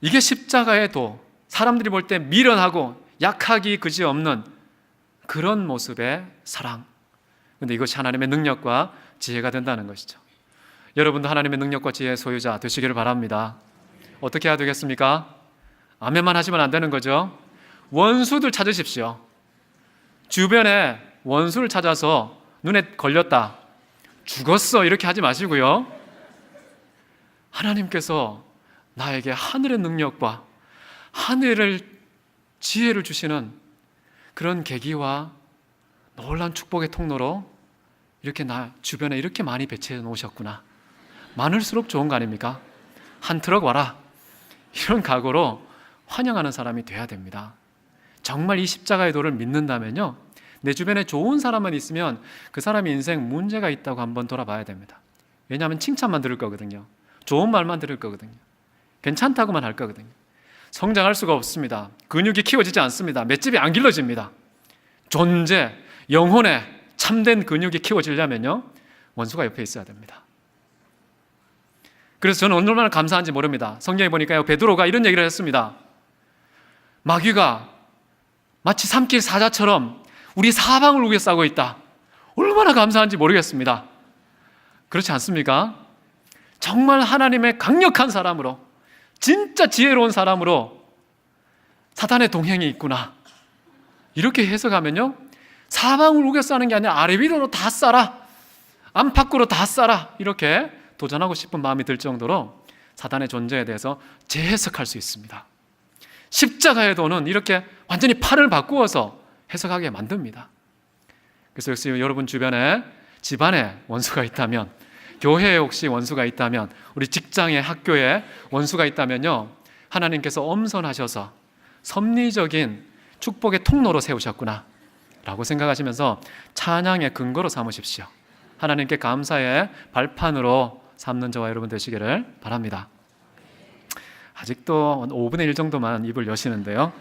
이게 십자가의 도, 사람들이 볼 때 미련하고 약하기 그지없는 그런 모습의 사랑. 그런데 이것이 하나님의 능력과 지혜가 된다는 것이죠. 여러분도 하나님의 능력과 지혜의 소유자 되시기를 바랍니다. 어떻게 해야 되겠습니까? 아멘만 하시면 안 되는 거죠. 원수들 찾으십시오. 주변에 원수를 찾아서 눈에 걸렸다, 죽었어, 이렇게 하지 마시고요, 하나님께서 나에게 하늘의 능력과 하늘의 지혜를 주시는 그런 계기와 놀라운 축복의 통로로 이렇게 나 주변에 이렇게 많이 배치해 놓으셨구나. 많을수록 좋은 거 아닙니까? 한 트럭 와라. 이런 각오로 환영하는 사람이 돼야 됩니다. 정말 이 십자가의 도를 믿는다면요, 내 주변에 좋은 사람만 있으면 그 사람의 인생 문제가 있다고 한번 돌아봐야 됩니다. 왜냐하면 칭찬만 들을 거거든요. 좋은 말만 들을 거거든요. 괜찮다고만 할 거거든요. 성장할 수가 없습니다. 근육이 키워지지 않습니다. 맷집이 안 길러집니다. 존재, 영혼의 참된 근육이 키워지려면요, 원수가 옆에 있어야 됩니다. 그래서 저는 얼마나 감사한지 모릅니다. 성경에 보니까요, 베드로가 이런 얘기를 했습니다. 마귀가 마치 삼킬 사자처럼 우리 사방을 우겨싸고 있다. 얼마나 감사한지 모르겠습니다. 그렇지 않습니까? 정말 하나님의 강력한 사람으로, 진짜 지혜로운 사람으로 사탄의 동행이 있구나. 이렇게 해석하면요, 사방을 우겨싸는 게 아니라 아래 위로 다 싸라, 안팎으로 다 싸라, 이렇게 도전하고 싶은 마음이 들 정도로 사탄의 존재에 대해서 재해석할 수 있습니다. 십자가의 도는 이렇게 완전히 팔을 바꾸어서 해석하게 만듭니다. 그래서 역시 여러분 주변에 집안에 원수가 있다면, 교회에 혹시 원수가 있다면, 우리 직장에, 학교에 원수가 있다면요, 하나님께서 엄선하셔서 섭리적인 축복의 통로로 세우셨구나 라고 생각하시면서 찬양의 근거로 삼으십시오. 하나님께 감사의 발판으로 삼는 저와 여러분 되시기를 바랍니다. 아직도 5분의 1 정도만 입을 여시는데요,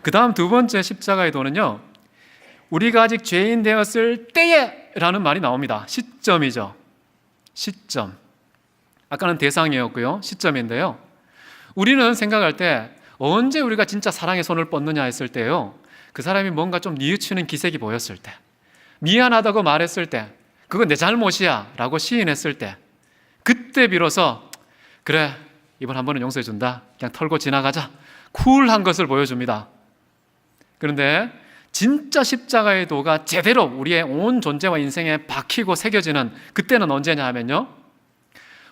그 다음 두 번째 십자가의 도는요, 우리가 아직 죄인 되었을 때에 라는 말이 나옵니다. 시점이죠. 시점. 아까는 대상이었고요, 시점인데요, 우리는 생각할 때 언제 우리가 진짜 사랑의 손을 뻗느냐 했을 때요, 그 사람이 뭔가 좀 뉘우치는 기색이 보였을 때, 미안하다고 말했을 때, 그건 내 잘못이야 라고 시인했을 때, 그때 비로소 그래, 이번 한 번은 용서해 준다, 그냥 털고 지나가자, 쿨한 것을 보여줍니다. 그런데 진짜 십자가의 도가 제대로 우리의 온 존재와 인생에 박히고 새겨지는 그때는 언제냐 하면요,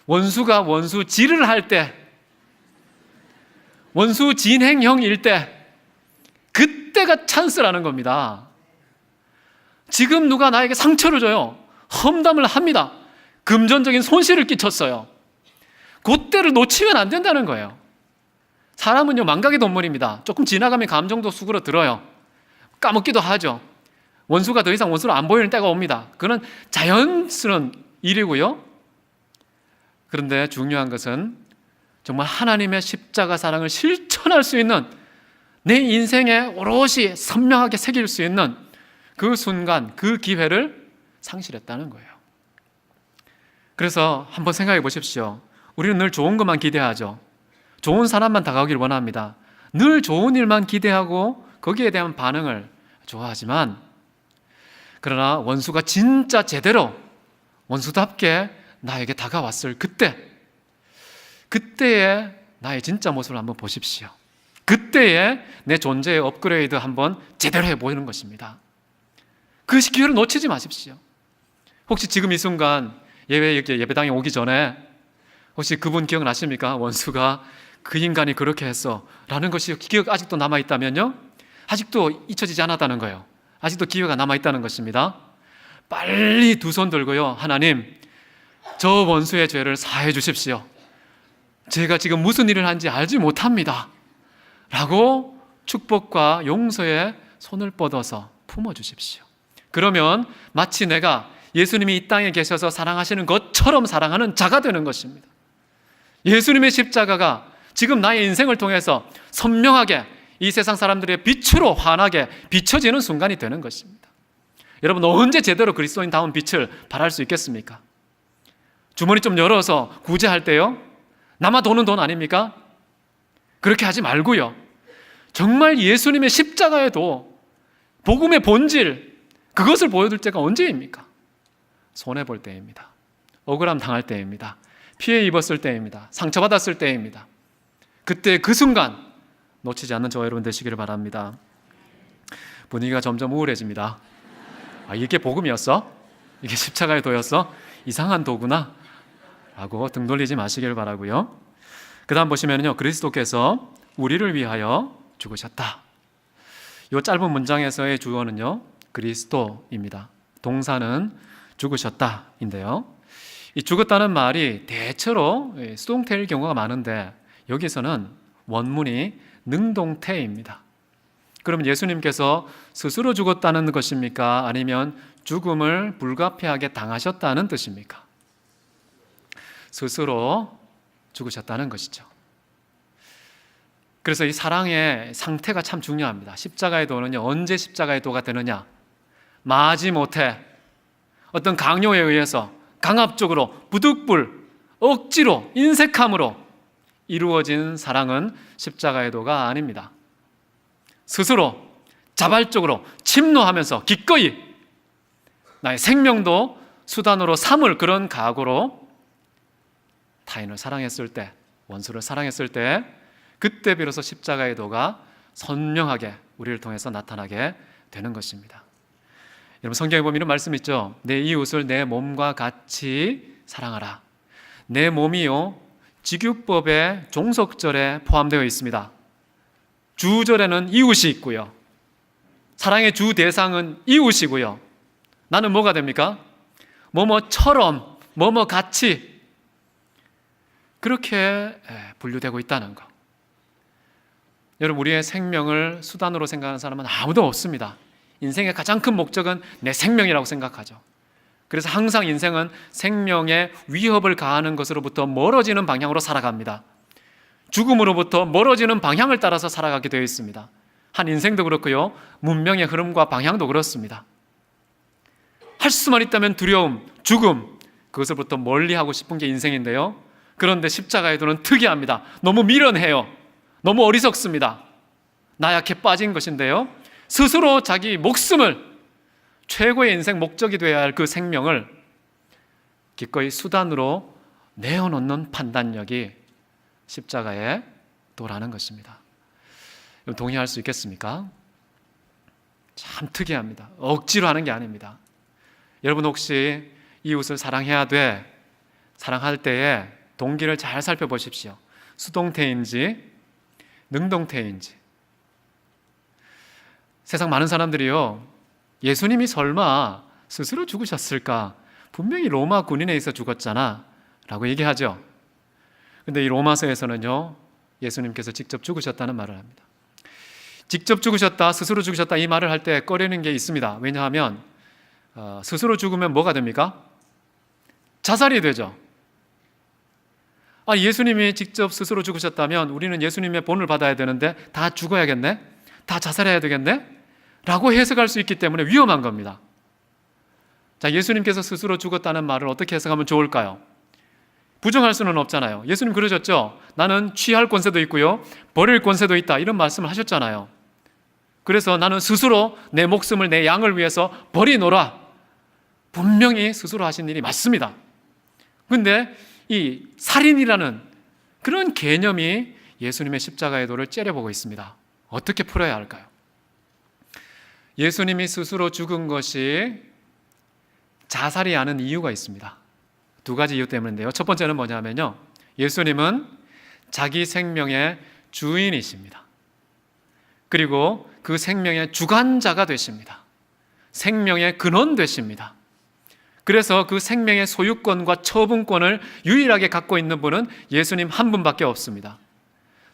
원수가 원수질을 할 때, 원수 진행형일 때, 그때가 찬스라는 겁니다. 지금 누가 나에게 상처를 줘요, 험담을 합니다, 금전적인 손실을 끼쳤어요. 그때를 놓치면 안 된다는 거예요. 사람은요, 망각의 동물입니다. 조금 지나가면 감정도 수그러 들어요. 까먹기도 하죠. 원수가 더 이상 원수로 안 보이는 때가 옵니다. 그건 자연스러운 일이고요. 그런데 중요한 것은 정말 하나님의 십자가 사랑을 실천할 수 있는, 내 인생에 오롯이 선명하게 새길 수 있는 그 순간, 그 기회를 상실했다는 거예요. 그래서 한번 생각해 보십시오. 우리는 늘 좋은 것만 기대하죠. 좋은 사람만 다가오길 원합니다. 늘 좋은 일만 기대하고 거기에 대한 반응을 좋아하지만, 그러나 원수가 진짜 제대로 원수답게 나에게 다가왔을 그때의 나의 진짜 모습을 한번 보십시오. 그때의 내 존재의 업그레이드 한번 제대로 해보이는 것입니다. 그 기회를 놓치지 마십시오. 혹시 지금 이 순간 예배당에 오기 전에 혹시 그분 기억나십니까? 원수가 그 인간이 그렇게 했어 라는 것이 기억 아직도 남아있다면요, 아직도 잊혀지지 않았다는 거예요. 아직도 기회가 남아있다는 것입니다. 빨리 두 손 들고요, 하나님, 저 원수의 죄를 사해 주십시오. 제가 지금 무슨 일을 한지 알지 못합니다 라고 축복과 용서의 손을 뻗어서 품어주십시오. 그러면 마치 내가 예수님이 이 땅에 계셔서 사랑하시는 것처럼 사랑하는 자가 되는 것입니다. 예수님의 십자가가 지금 나의 인생을 통해서 선명하게 이 세상 사람들의 빛으로 환하게 비춰지는 순간이 되는 것입니다. 여러분, 언제 제대로 그리스도인다운 빛을 발할 수 있겠습니까? 주머니 좀 열어서 구제할 때요, 남아 도는 돈 아닙니까? 그렇게 하지 말고요, 정말 예수님의 십자가에도 복음의 본질, 그것을 보여줄 때가 언제입니까? 손해볼 때입니다. 억울함 당할 때입니다. 피해 입었을 때입니다. 상처받았을 때입니다. 그때 그 순간 놓치지 않는 저와 여러분 되시기를 바랍니다. 분위기가 점점 우울해집니다. 이게 복음이었어? 이게 십자가의 도였어? 이상한 도구나? 라고 등 돌리지 마시길 바라고요. 그 다음 보시면요, 그리스도께서 우리를 위하여 죽으셨다. 이 짧은 문장에서의 주어는요, 그리스도입니다. 동사는 죽으셨다인데요, 이 죽었다는 말이 대체로 수동태일 경우가 많은데 여기서는 원문이 능동태입니다. 그럼 예수님께서 스스로 죽었다는 것입니까? 아니면 죽음을 불가피하게 당하셨다는 뜻입니까? 스스로 죽으셨다는 것이죠. 그래서 이 사랑의 상태가 참 중요합니다. 십자가의 도는요, 언제 십자가의 도가 되느냐? 마지못해 어떤 강요에 의해서 강압적으로 부득불 억지로 인색함으로 이루어진 사랑은 십자가의 도가 아닙니다. 스스로 자발적으로 침노하면서 기꺼이 나의 생명도 수단으로 삼을 그런 각오로 타인을 사랑했을 때, 원수를 사랑했을 때, 그때 비로소 십자가의 도가 선명하게 우리를 통해서 나타나게 되는 것입니다. 여러분, 성경에 보면 이런 말씀 있죠. 내 이웃을 내 몸과 같이 사랑하라. 내 몸이요, 직유법의 종속절에 포함되어 있습니다. 주절에는 이웃이 있고요, 사랑의 주 대상은 이웃이고요, 나는 뭐가 됩니까? 뭐뭐처럼, 뭐뭐 같이 그렇게 분류되고 있다는 것. 여러분, 우리의 생명을 수단으로 생각하는 사람은 아무도 없습니다. 인생의 가장 큰 목적은 내 생명이라고 생각하죠. 그래서 항상 인생은 생명에 위협을 가하는 것으로부터 멀어지는 방향으로 살아갑니다. 죽음으로부터 멀어지는 방향을 따라서 살아가게 되어 있습니다. 한 인생도 그렇고요, 문명의 흐름과 방향도 그렇습니다. 할 수만 있다면 두려움, 죽음, 그것으로부터 멀리하고 싶은 게 인생인데요, 그런데 십자가의 도는 특이합니다. 너무 미련해요. 너무 어리석습니다. 나약해 빠진 것인데요, 스스로 자기 목숨을, 최고의 인생 목적이 되어야 할 그 생명을 기꺼이 수단으로 내어놓는 판단력이 십자가의 도라는 것입니다. 동의할 수 있겠습니까? 참 특이합니다. 억지로 하는 게 아닙니다. 여러분, 혹시 이웃을 사랑해야 돼, 사랑할 때에 동기를 잘 살펴보십시오. 수동태인지 능동태인지. 세상 많은 사람들이요, 예수님이 설마 스스로 죽으셨을까? 분명히 로마 군인에 의해서 죽었잖아 라고 얘기하죠. 근데 이 로마서에서는요, 예수님께서 직접 죽으셨다는 말을 합니다. 직접 죽으셨다, 스스로 죽으셨다, 이 말을 할 때 꺼리는 게 있습니다. 왜냐하면 스스로 죽으면 뭐가 됩니까? 자살이 되죠. 예수님이 직접 스스로 죽으셨다면 우리는 예수님의 본을 받아야 되는데 다 죽어야겠네? 다 자살해야 되겠네? 라고 해석할 수 있기 때문에 위험한 겁니다. 자, 예수님께서 스스로 죽었다는 말을 어떻게 해석하면 좋을까요? 부정할 수는 없잖아요. 예수님 그러셨죠. 나는 취할 권세도 있고요, 버릴 권세도 있다, 이런 말씀을 하셨잖아요. 그래서 나는 스스로 내 목숨을 내 양을 위해서 버리노라. 분명히 스스로 하신 일이 맞습니다. 그런데 이 살인이라는 그런 개념이 예수님의 십자가의 도를 째려보고 있습니다. 어떻게 풀어야 할까요? 예수님이 스스로 죽은 것이 자살이 아닌 이유가 있습니다. 두 가지 이유 때문인데요, 첫 번째는 뭐냐면요, 예수님은 자기 생명의 주인이십니다. 그리고 그 생명의 주관자가 되십니다. 생명의 근원 되십니다. 그래서 그 생명의 소유권과 처분권을 유일하게 갖고 있는 분은 예수님 한 분밖에 없습니다.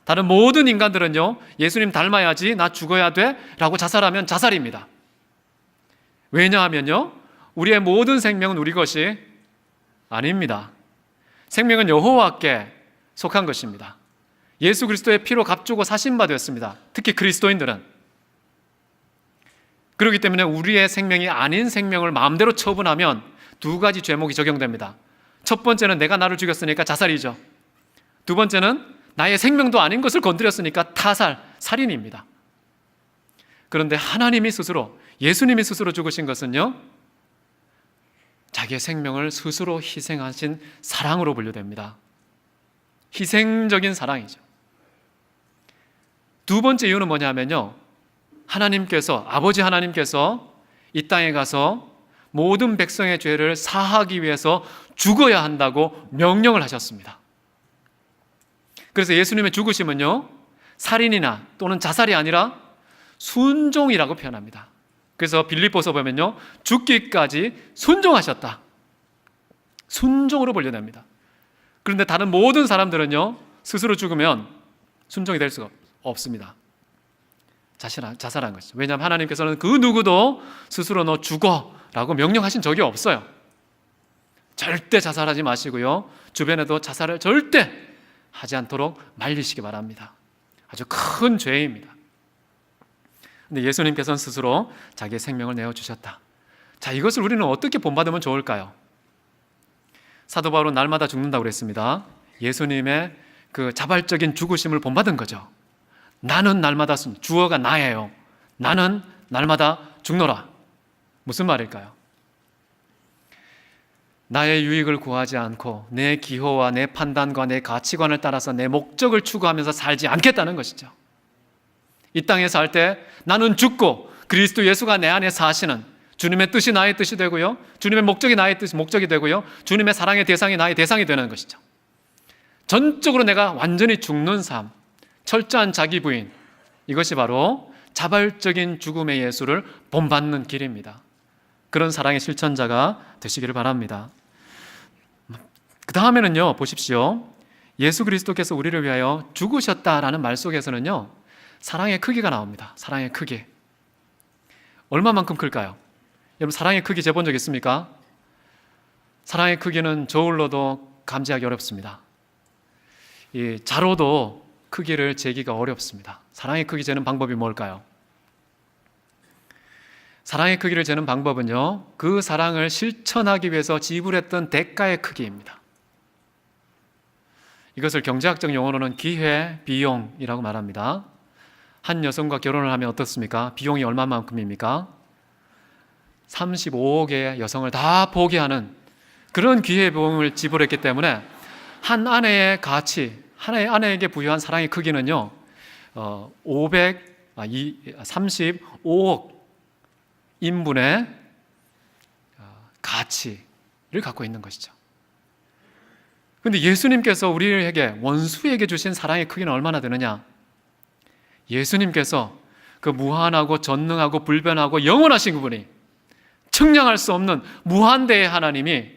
다른 모든 인간들은요, 예수님 닮아야지, 나 죽어야 돼 라고 자살하면 자살입니다. 왜냐하면요, 우리의 모든 생명은 우리 것이 아닙니다. 생명은 여호와께 속한 것입니다. 예수 그리스도의 피로 값주고 사신 바 되었습니다. 특히 그리스도인들은. 그렇기 때문에 우리의 생명이 아닌 생명을 마음대로 처분하면 두 가지 죄목이 적용됩니다. 첫 번째는 내가 나를 죽였으니까 자살이죠. 두 번째는 나의 생명도 아닌 것을 건드렸으니까 타살, 살인입니다. 그런데 하나님이 스스로, 예수님이 스스로 죽으신 것은요, 자기의 생명을 스스로 희생하신 사랑으로 분류됩니다. 희생적인 사랑이죠. 두 번째 이유는 뭐냐면요, 아버지 하나님께서 이 땅에 가서 모든 백성의 죄를 사하기 위해서 죽어야 한다고 명령을 하셨습니다. 그래서 예수님의 죽으심은요, 살인이나 또는 자살이 아니라 순종이라고 표현합니다. 그래서 빌립보서 보면요, 죽기까지 순종하셨다. 순종으로 분류됩니다. 그런데 다른 모든 사람들은요, 스스로 죽으면 순종이 될 수가 없습니다. 자살한 것이죠. 왜냐하면 하나님께서는 그 누구도 스스로 너 죽어라고 명령하신 적이 없어요. 절대 자살하지 마시고요, 주변에도 자살을 절대 하지 않도록 말리시기 바랍니다. 아주 큰 죄입니다. 근데 예수님께서는 스스로 자기의 생명을 내어주셨다. 자, 이것을 우리는 어떻게 본받으면 좋을까요? 사도 바울은 날마다 죽는다고 그랬습니다. 예수님의 그 자발적인 죽으심을 본받은 거죠. 나는 날마다, 주어가 나예요. 나는 날마다 죽노라. 무슨 말일까요? 나의 유익을 구하지 않고 내 기호와 내 판단과 내 가치관을 따라서 내 목적을 추구하면서 살지 않겠다는 것이죠. 이 땅에 살 때 나는 죽고 그리스도 예수가 내 안에 사시는, 주님의 뜻이 나의 뜻이 되고요, 주님의 목적이 나의 목적이 되고요, 주님의 사랑의 대상이 나의 대상이 되는 것이죠. 전적으로 내가 완전히 죽는 삶, 철저한 자기 부인, 이것이 바로 자발적인 죽음의 예수를 본받는 길입니다. 그런 사랑의 실천자가 되시기를 바랍니다. 그 다음에는요, 보십시오. 예수 그리스도께서 우리를 위하여 죽으셨다라는 말 속에서는요, 사랑의 크기가 나옵니다. 사랑의 크기. 얼마만큼 클까요? 여러분, 사랑의 크기 재본 적 있습니까? 사랑의 크기는 저울로도 감지하기 어렵습니다. 이 자로도 크기를 재기가 어렵습니다. 사랑의 크기 재는 방법이 뭘까요? 사랑의 크기를 재는 방법은요, 그 사랑을 실천하기 위해서 지불했던 대가의 크기입니다. 이것을 경제학적 용어로는 기회, 비용이라고 말합니다. 한 여성과 결혼을 하면 어떻습니까? 비용이 얼마만큼입니까? 35억의 여성을 다 포기하는 그런 기회 비용을 지불했기 때문에 한 아내의 가치, 하나의 아내에게 부여한 사랑의 크기는요, 35억 인분의 가치를 갖고 있는 것이죠. 그런데 예수님께서 우리에게, 원수에게 주신 사랑의 크기는 얼마나 되느냐? 예수님께서 그 무한하고 전능하고 불변하고 영원하신 그분이, 측량할 수 없는 무한대의 하나님이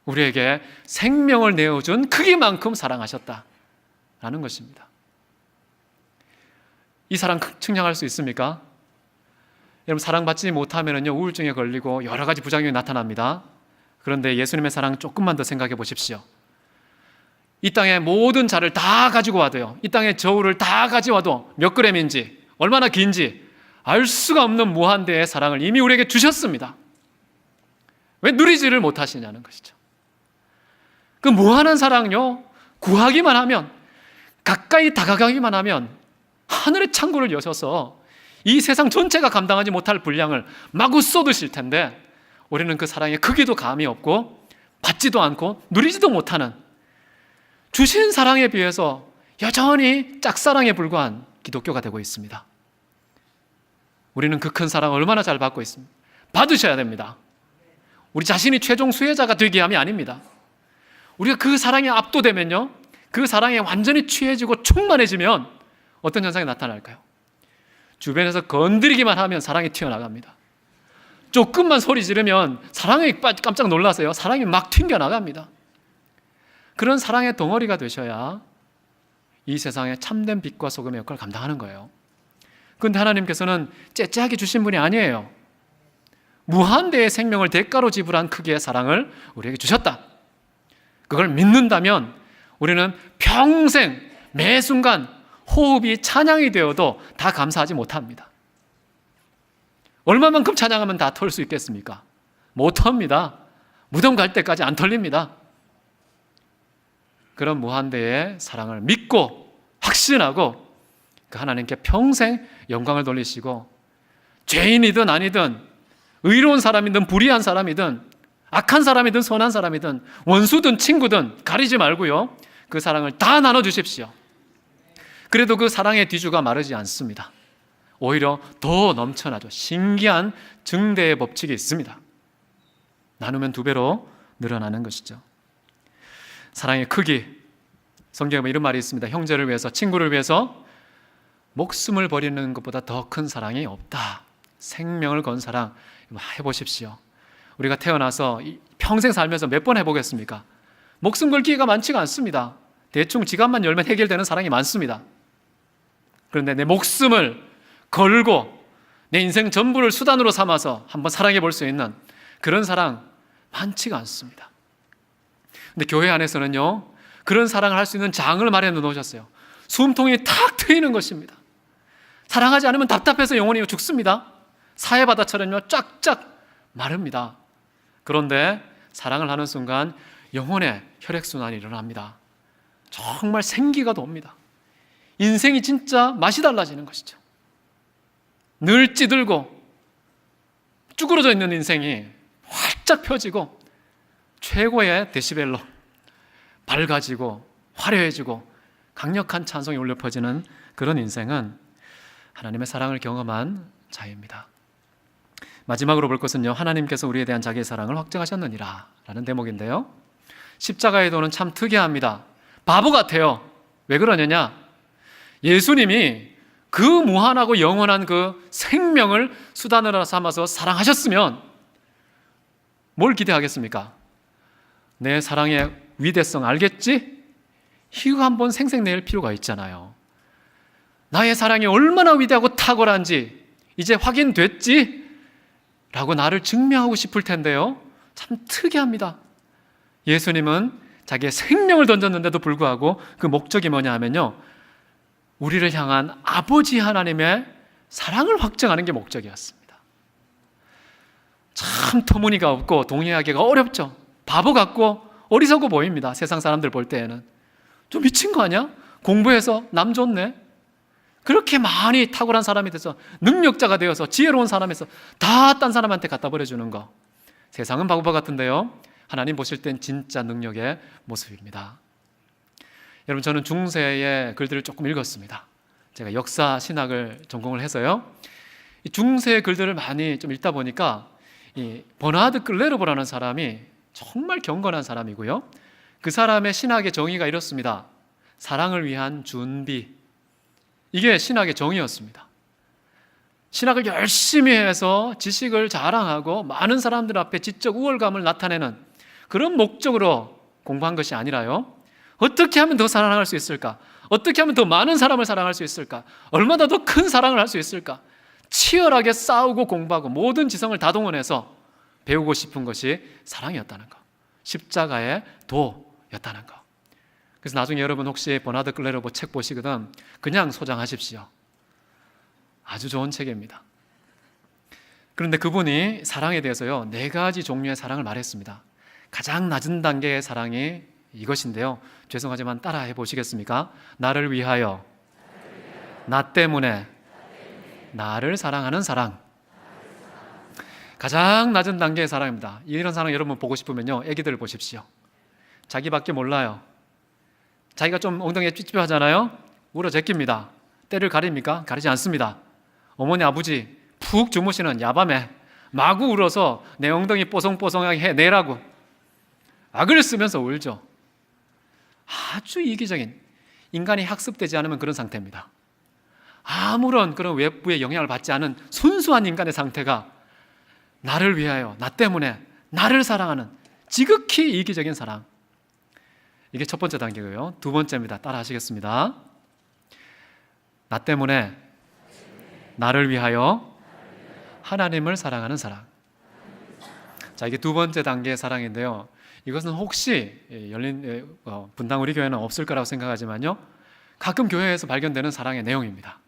우리에게 생명을 내어준 크기만큼 사랑하셨다라는 것입니다. 이 사랑 측량할 수 있습니까? 여러분, 사랑받지 못하면요, 우울증에 걸리고 여러 가지 부작용이 나타납니다. 그런데 예수님의 사랑 조금만 더 생각해 보십시오. 이 땅의 모든 자를 다 가지고 와도요, 이 땅의 저울을 다 가져와도 몇 그램인지, 얼마나 긴지 알 수가 없는 무한대의 사랑을 이미 우리에게 주셨습니다. 왜 누리지를 못하시냐는 것이죠. 그 무한한 사랑요, 구하기만 하면, 가까이 다가가기만 하면 하늘의 창고를 여셔서 이 세상 전체가 감당하지 못할 분량을 마구 쏟으실 텐데, 우리는 그 사랑의 크기도 감이 없고 받지도 않고 누리지도 못하는, 주신 사랑에 비해서 여전히 짝사랑에 불과한 기독교가 되고 있습니다. 우리는 그 큰 사랑을 얼마나 잘 받고 있습니다. 받으셔야 됩니다. 우리 자신이 최종 수혜자가 되기 위함이 아닙니다. 우리가 그 사랑에 압도되면요, 그 사랑에 완전히 취해지고 충만해지면 어떤 현상이 나타날까요? 주변에서 건드리기만 하면 사랑이 튀어나갑니다. 조금만 소리 지르면 사랑이 깜짝 놀라세요. 사랑이 막 튕겨나갑니다. 그런 사랑의 덩어리가 되셔야 이 세상에 참된 빛과 소금의 역할을 감당하는 거예요. 그런데 하나님께서는 째째하게 주신 분이 아니에요. 무한대의 생명을 대가로 지불한 크기의 사랑을 우리에게 주셨다. 그걸 믿는다면 우리는 평생 매 순간 호흡이 찬양이 되어도 다 감사하지 못합니다. 얼마만큼 찬양하면 다 털 수 있겠습니까? 못 텁니다. 무덤 갈 때까지 안 털립니다. 그런 무한대의 사랑을 믿고 확신하고 그 하나님께 평생 영광을 돌리시고, 죄인이든 아니든, 의로운 사람이든 불의한 사람이든, 악한 사람이든 선한 사람이든, 원수든 친구든 가리지 말고요, 그 사랑을 다 나눠주십시오. 그래도 그 사랑의 뒤주가 마르지 않습니다. 오히려 더 넘쳐나죠. 신기한 증대의 법칙이 있습니다. 나누면 두 배로 늘어나는 것이죠. 사랑의 크기, 성경에 이런 말이 있습니다. 형제를 위해서, 친구를 위해서 목숨을 버리는 것보다 더 큰 사랑이 없다. 생명을 건 사랑 해보십시오. 우리가 태어나서 평생 살면서 몇 번 해보겠습니까? 목숨 걸 기회가 많지가 않습니다. 대충 지갑만 열면 해결되는 사랑이 많습니다. 그런데 내 목숨을 걸고 내 인생 전부를 수단으로 삼아서 한번 사랑해 볼 수 있는 그런 사랑 많지가 않습니다. 근데 교회 안에서는요, 그런 사랑을 할 수 있는 장을 마련해 놓으셨어요. 숨통이 탁 트이는 것입니다. 사랑하지 않으면 답답해서 영혼이 죽습니다. 사해바다처럼요 쫙쫙 마릅니다. 그런데 사랑을 하는 순간 영혼의 혈액순환이 일어납니다. 정말 생기가 돕니다. 인생이 진짜 맛이 달라지는 것이죠. 늘 찌들고 쭈그러져 있는 인생이 활짝 펴지고 최고의 데시벨로 밝아지고 화려해지고 강력한 찬송이 울려 퍼지는 그런 인생은 하나님의 사랑을 경험한 자입니다. 마지막으로 볼 것은요, 하나님께서 우리에 대한 자기의 사랑을 확증하셨느니라 라는 대목인데요, 십자가의 도는 참 특이합니다. 바보 같아요. 왜 그러느냐? 예수님이 그 무한하고 영원한 그 생명을 수단으로 삼아서 사랑하셨으면 뭘 기대하겠습니까? 내 사랑의 위대성 알겠지? 이거 한번 생색낼 필요가 있잖아요. 나의 사랑이 얼마나 위대하고 탁월한지 이제 확인됐지? 라고 나를 증명하고 싶을 텐데요, 참 특이합니다. 예수님은 자기의 생명을 던졌는데도 불구하고 그 목적이 뭐냐 하면요, 우리를 향한 아버지 하나님의 사랑을 확증하는 게 목적이었습니다. 참 터무니가 없고 동의하기가 어렵죠. 바보 같고 어리석어 보입니다. 세상 사람들 볼 때에는. 좀 미친 거 아니야? 공부해서 남 좋네? 그렇게 많이 탁월한 사람이 돼서 능력자가 되어서 지혜로운 사람에서 다 딴 사람한테 갖다 버려주는 거, 세상은 바보 같은데요, 하나님 보실 땐 진짜 능력의 모습입니다. 여러분, 저는 중세의 글들을 조금 읽었습니다. 제가 역사 신학을 전공을 해서요, 이 중세의 글들을 많이 좀 읽다 보니까 이 버나드 클레르보라는 사람이 정말 경건한 사람이고요, 그 사람의 신학의 정의가 이렇습니다. 사랑을 위한 준비, 이게 신학의 정의였습니다. 신학을 열심히 해서 지식을 자랑하고 많은 사람들 앞에 지적 우월감을 나타내는 그런 목적으로 공부한 것이 아니라요, 어떻게 하면 더 사랑할 수 있을까? 어떻게 하면 더 많은 사람을 사랑할 수 있을까? 얼마나 더 큰 사랑을 할 수 있을까? 치열하게 싸우고 공부하고 모든 지성을 다 동원해서 배우고 싶은 것이 사랑이었다는 것, 십자가의 도였다는 것. 그래서 나중에 여러분 혹시 버나드 클레르보 책 보시거든 그냥 소장하십시오. 아주 좋은 책입니다. 그런데 그분이 사랑에 대해서요 4가지 종류의 사랑을 말했습니다. 가장 낮은 단계의 사랑이 이것인데요, 죄송하지만 따라해 보시겠습니까? 나를 위하여, 나 때문에, 나를 사랑하는 사랑. 가장 낮은 단계의 사랑입니다. 이런 사랑 여러분 보고 싶으면요, 애기들을 보십시오. 자기밖에 몰라요. 자기가 좀 엉덩이에 찝찝하잖아요? 울어 제낍니다. 때를 가립니까? 가리지 않습니다. 어머니 아버지 푹 주무시는 야밤에 마구 울어서 내 엉덩이 뽀송뽀송하게 해내라고 악을 쓰면서 울죠. 아주 이기적인, 인간이 학습되지 않으면 그런 상태입니다. 아무런 그런 외부의 영향을 받지 않은 순수한 인간의 상태가 나를 위하여, 나 때문에, 나를 사랑하는 지극히 이기적인 사랑, 이게 첫 번째 단계고요. 두 번째입니다. 따라 하시겠습니다. 나 때문에, 나를 위하여, 하나님을 사랑하는 사랑. 자, 이게 두 번째 단계의 사랑인데요, 이것은 혹시 열린 분당 우리 교회는 없을 거라고 생각하지만요, 가끔 교회에서 발견되는 사랑의 내용입니다.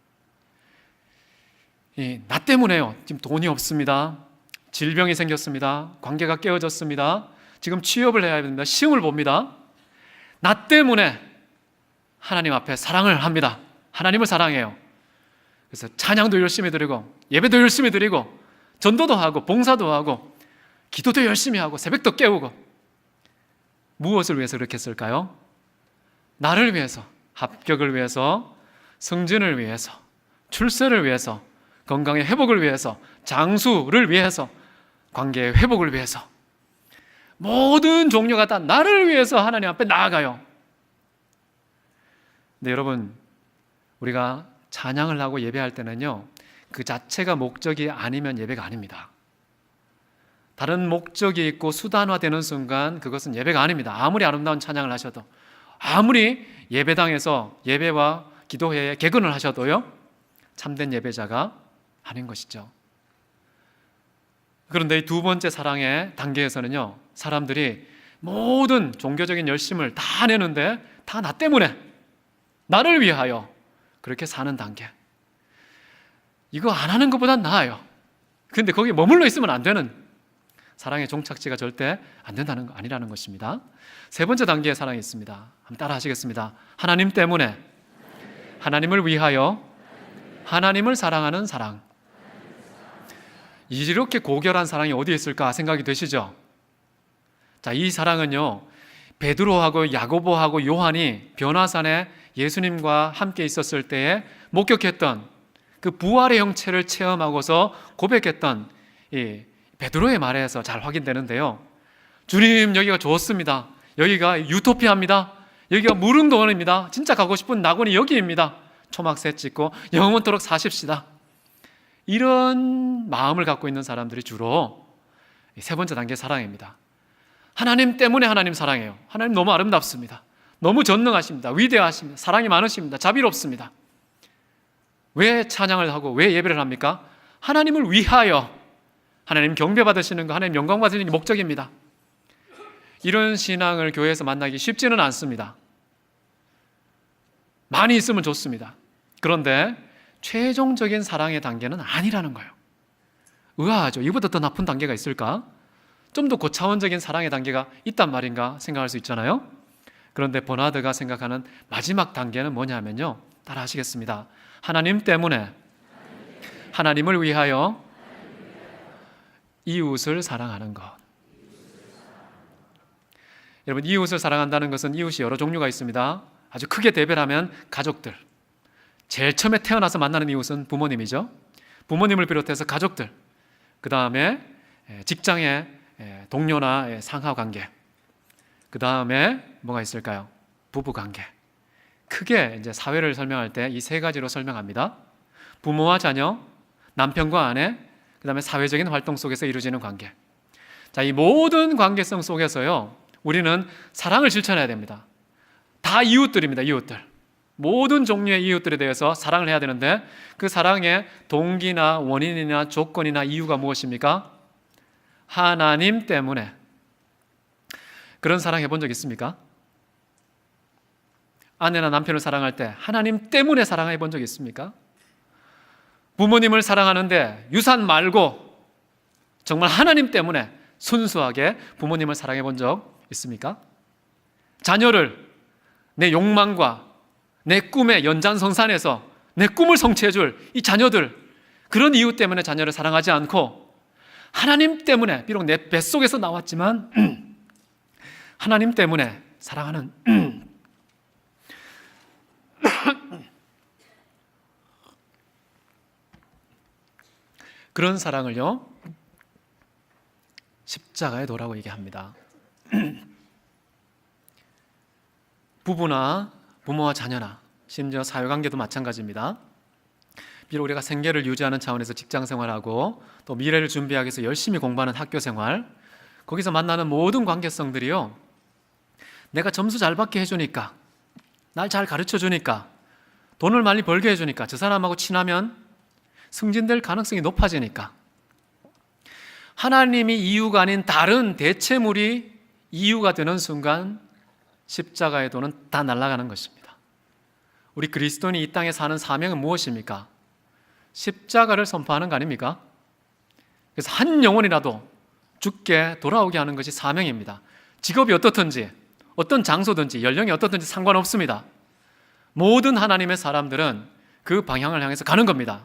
나 때문에요. 지금 돈이 없습니다. 질병이 생겼습니다. 관계가 깨어졌습니다. 지금 취업을 해야 됩니다. 시험을 봅니다. 나 때문에 하나님 앞에 사랑을 합니다. 하나님을 사랑해요. 그래서 찬양도 열심히 드리고 예배도 열심히 드리고 전도도 하고 봉사도 하고 기도도 열심히 하고 새벽도 깨우고. 무엇을 위해서 그렇게 했을까요? 나를 위해서, 합격을 위해서, 승진을 위해서, 출세를 위해서, 건강의 회복을 위해서, 장수를 위해서, 관계의 회복을 위해서 모든 종류가 다 나를 위해서 하나님 앞에 나아가요. 근데 여러분, 우리가 찬양을 하고 예배할 때는요, 그 자체가 목적이 아니면 예배가 아닙니다. 다른 목적이 있고 수단화되는 순간 그것은 예배가 아닙니다. 아무리 아름다운 찬양을 하셔도, 아무리 예배당에서 예배와 기도회에 개근을 하셔도요, 참된 예배자가 아닌 것이죠. 그런데 이 두 번째 사랑의 단계에서는요, 사람들이 모든 종교적인 열심을 다 내는데 다 나 때문에, 나를 위하여 그렇게 사는 단계, 이거 안 하는 것보단 나아요. 근데 거기에 머물러 있으면 안 되는, 사랑의 종착지가 절대 안 된다는 거 아니라는 것입니다. 세 번째 단계의 사랑이 있습니다. 한번 따라 하시겠습니다. 하나님 때문에, 하나님을 위하여, 하나님을 사랑하는 사랑. 이렇게 고결한 사랑이 어디에 있을까 생각이 되시죠? 자, 이 사랑은요, 베드로하고 야고보하고 요한이 변화산에 예수님과 함께 있었을 때에 목격했던 그 부활의 형체를 체험하고서 고백했던 이 베드로의 말에서 잘 확인되는데요. 주님, 여기가 좋습니다. 여기가 유토피아입니다. 여기가 무릉도원입니다. 진짜 가고 싶은 낙원이 여기입니다. 초막새 찍고 영원토록 사십시다. 이런 마음을 갖고 있는 사람들이 주로 세 번째 단계 사랑입니다. 하나님 때문에 하나님 사랑해요. 하나님 너무 아름답습니다. 너무 전능하십니다. 위대하십니다. 사랑이 많으십니다. 자비롭습니다. 왜 찬양을 하고 왜 예배를 합니까? 하나님을 위하여, 하나님 경배받으시는 거, 하나님 영광 받으시는 게 목적입니다. 이런 신앙을 교회에서 만나기 쉽지는 않습니다. 많이 있으면 좋습니다. 그런데 최종적인 사랑의 단계는 아니라는 거예요. 의아하죠. 이보다 더 나쁜 단계가 있을까? 좀 더 고차원적인 사랑의 단계가 있단 말인가 생각할 수 있잖아요. 그런데 버나드가 생각하는 마지막 단계는 뭐냐 하면요, 따라 하시겠습니다. 하나님 때문에, 하나님을 위하여 이웃을 사랑하는 것. 여러분, 이웃을 사랑한다는 것은 이웃이 여러 종류가 있습니다. 아주 크게 대별하면 가족들, 제일 처음에 태어나서 만나는 이웃은 부모님이죠. 부모님을 비롯해서 가족들, 그 다음에 직장의 동료나 상하관계, 그 다음에 뭐가 있을까요? 부부관계. 크게 이제 사회를 설명할 때 이 세 가지로 설명합니다. 부모와 자녀, 남편과 아내, 그 다음에 사회적인 활동 속에서 이루어지는 관계. 자, 이 모든 관계성 속에서요, 우리는 사랑을 실천해야 됩니다. 다 이웃들입니다. 이웃들. 모든 종류의 이웃들에 대해서 사랑을 해야 되는데, 그 사랑의 동기나 원인이나 조건이나 이유가 무엇입니까? 하나님 때문에. 그런 사랑 해본 적 있습니까? 아내나 남편을 사랑할 때 하나님 때문에 사랑해 본 적 있습니까? 부모님을 사랑하는데 유산 말고 정말 하나님 때문에 순수하게 부모님을 사랑해 본 적 있습니까? 자녀를 내 욕망과 내 꿈의 연장선상에서 내 꿈을 성취해 줄 이 자녀들, 그런 이유 때문에 자녀를 사랑하지 않고 하나님 때문에, 비록 내 뱃속에서 나왔지만 하나님 때문에 사랑하는 그런 사랑을요, 십자가의 도라고 얘기합니다. 부부나 부모와 자녀나 심지어 사회관계도 마찬가지입니다. 비록 우리가 생계를 유지하는 차원에서 직장생활하고 또 미래를 준비하기 위해서 열심히 공부하는 학교생활, 거기서 만나는 모든 관계성들이요, 내가 점수 잘 받게 해주니까, 날 잘 가르쳐주니까, 돈을 많이 벌게 해주니까, 저 사람하고 친하면 승진될 가능성이 높아지니까, 하나님이 이유가 아닌 다른 대체물이 이유가 되는 순간 십자가의 도는 다 날아가는 것입니다. 우리 그리스도인이 이 땅에 사는 사명은 무엇입니까? 십자가를 선포하는 거 아닙니까? 그래서 한 영혼이라도 죽게 돌아오게 하는 것이 사명입니다. 직업이 어떻든지, 어떤 장소든지, 연령이 어떻든지 상관없습니다. 모든 하나님의 사람들은 그 방향을 향해서 가는 겁니다.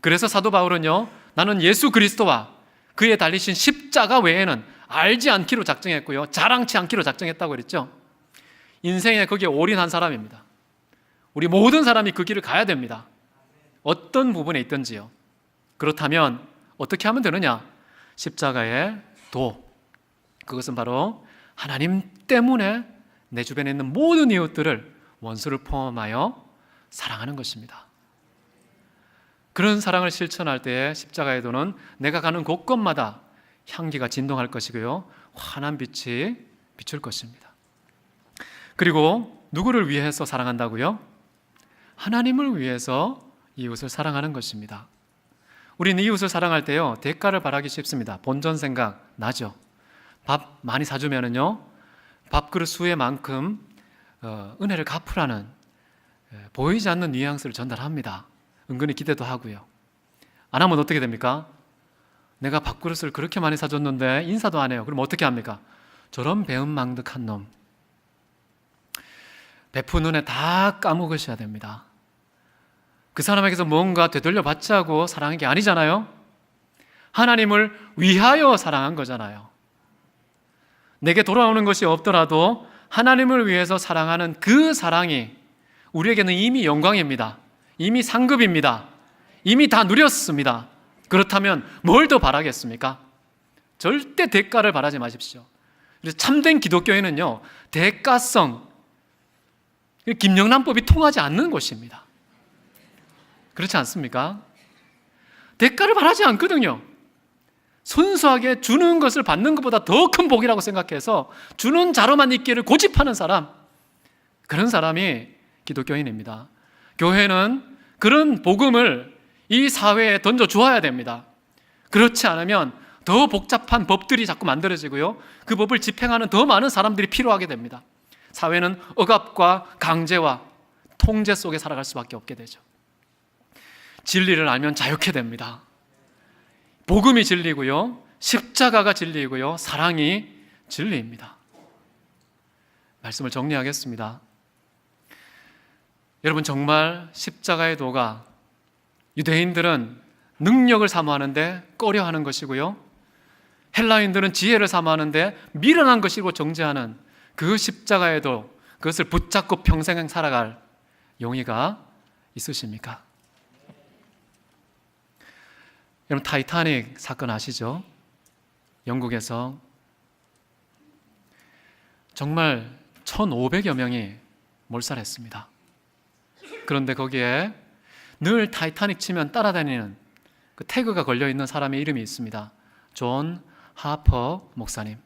그래서 사도 바울은요, 나는 예수 그리스도와 그에 달리신 십자가 외에는 알지 않기로 작정했고요, 자랑치 않기로 작정했다고 그랬죠. 인생에 거기에 올인한 사람입니다. 우리 모든 사람이 그 길을 가야 됩니다. 어떤 부분에 있든지요. 그렇다면 어떻게 하면 되느냐? 십자가의 도, 그것은 바로 하나님 때문에 내 주변에 있는 모든 이웃들을 원수를 포함하여 사랑하는 것입니다. 그런 사랑을 실천할 때에 십자가의 도는 내가 가는 곳곳마다 향기가 진동할 것이고요, 환한 빛이 비출 것입니다. 그리고 누구를 위해서 사랑한다고요? 하나님을 위해서 이웃을 사랑하는 것입니다. 우리는 이웃을 사랑할 때요, 대가를 바라기 쉽습니다. 본전 생각 나죠? 밥 많이 사주면은요, 밥그릇 수에만큼 은혜를 갚으라는 보이지 않는 뉘앙스를 전달합니다. 은근히 기대도 하고요. 안 하면 어떻게 됩니까? 내가 밥그릇을 그렇게 많이 사줬는데 인사도 안 해요. 그럼 어떻게 합니까? 저런 배은망덕한 놈. 베푼 은혜 다 까먹으셔야 됩니다. 그 사람에게서 뭔가 되돌려 받자고 사랑한 게 아니잖아요. 하나님을 위하여 사랑한 거잖아요. 내게 돌아오는 것이 없더라도 하나님을 위해서 사랑하는 그 사랑이 우리에게는 이미 영광입니다. 이미 상급입니다. 이미 다 누렸습니다. 그렇다면 뭘 더 바라겠습니까? 절대 대가를 바라지 마십시오. 그래서 참된 기독교인은요, 대가성, 김영란법이 통하지 않는 것입니다. 그렇지 않습니까? 대가를 바라지 않거든요. 순수하게 주는 것을 받는 것보다 더 큰 복이라고 생각해서 주는 자로만 있기를 고집하는 사람, 그런 사람이 기독교인입니다. 교회는 그런 복음을 이 사회에 던져 주어야 됩니다. 그렇지 않으면 더 복잡한 법들이 자꾸 만들어지고요, 그 법을 집행하는 더 많은 사람들이 필요하게 됩니다. 사회는 억압과 강제와 통제 속에 살아갈 수밖에 없게 되죠. 진리를 알면 자유케 됩니다. 복음이 진리고요, 십자가가 진리이고요, 사랑이 진리입니다. 말씀을 정리하겠습니다. 여러분, 정말 십자가의 도가 유대인들은 능력을 사모하는데 꺼려하는 것이고요, 헬라인들은 지혜를 사모하는데 미련한 것이고 정죄하는 그 십자가의 도, 그것을 붙잡고 평생 살아갈 용의가 있으십니까? 여러분, 타이타닉 사건 아시죠? 영국에서 정말 1,500여 명이 몰살했습니다. 그런데 거기에 늘 타이타닉 치면 따라다니는 그 태그가 걸려있는 사람의 이름이 있습니다. 존 하퍼 목사님.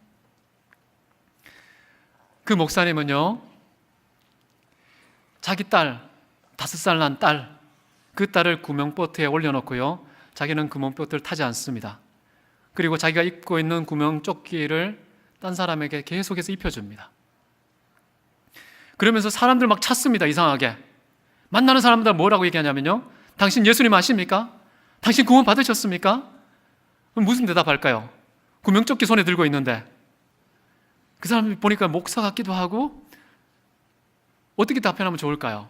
그 목사님은요, 자기 딸, 5살 난 딸, 그 딸을 구명보트에 올려놓고요, 자기는 구명보트를 타지 않습니다. 그리고 자기가 입고 있는 구명조끼를 딴 사람에게 계속해서 입혀줍니다. 그러면서 사람들 막 찾습니다. 이상하게 만나는 사람들 뭐라고 얘기하냐면요, 당신 예수님 아십니까? 당신 구원 받으셨습니까? 그럼 무슨 대답할까요? 구명조끼 손에 들고 있는데. 그 사람이 보니까 목사 같기도 하고, 어떻게 답변하면 좋을까요?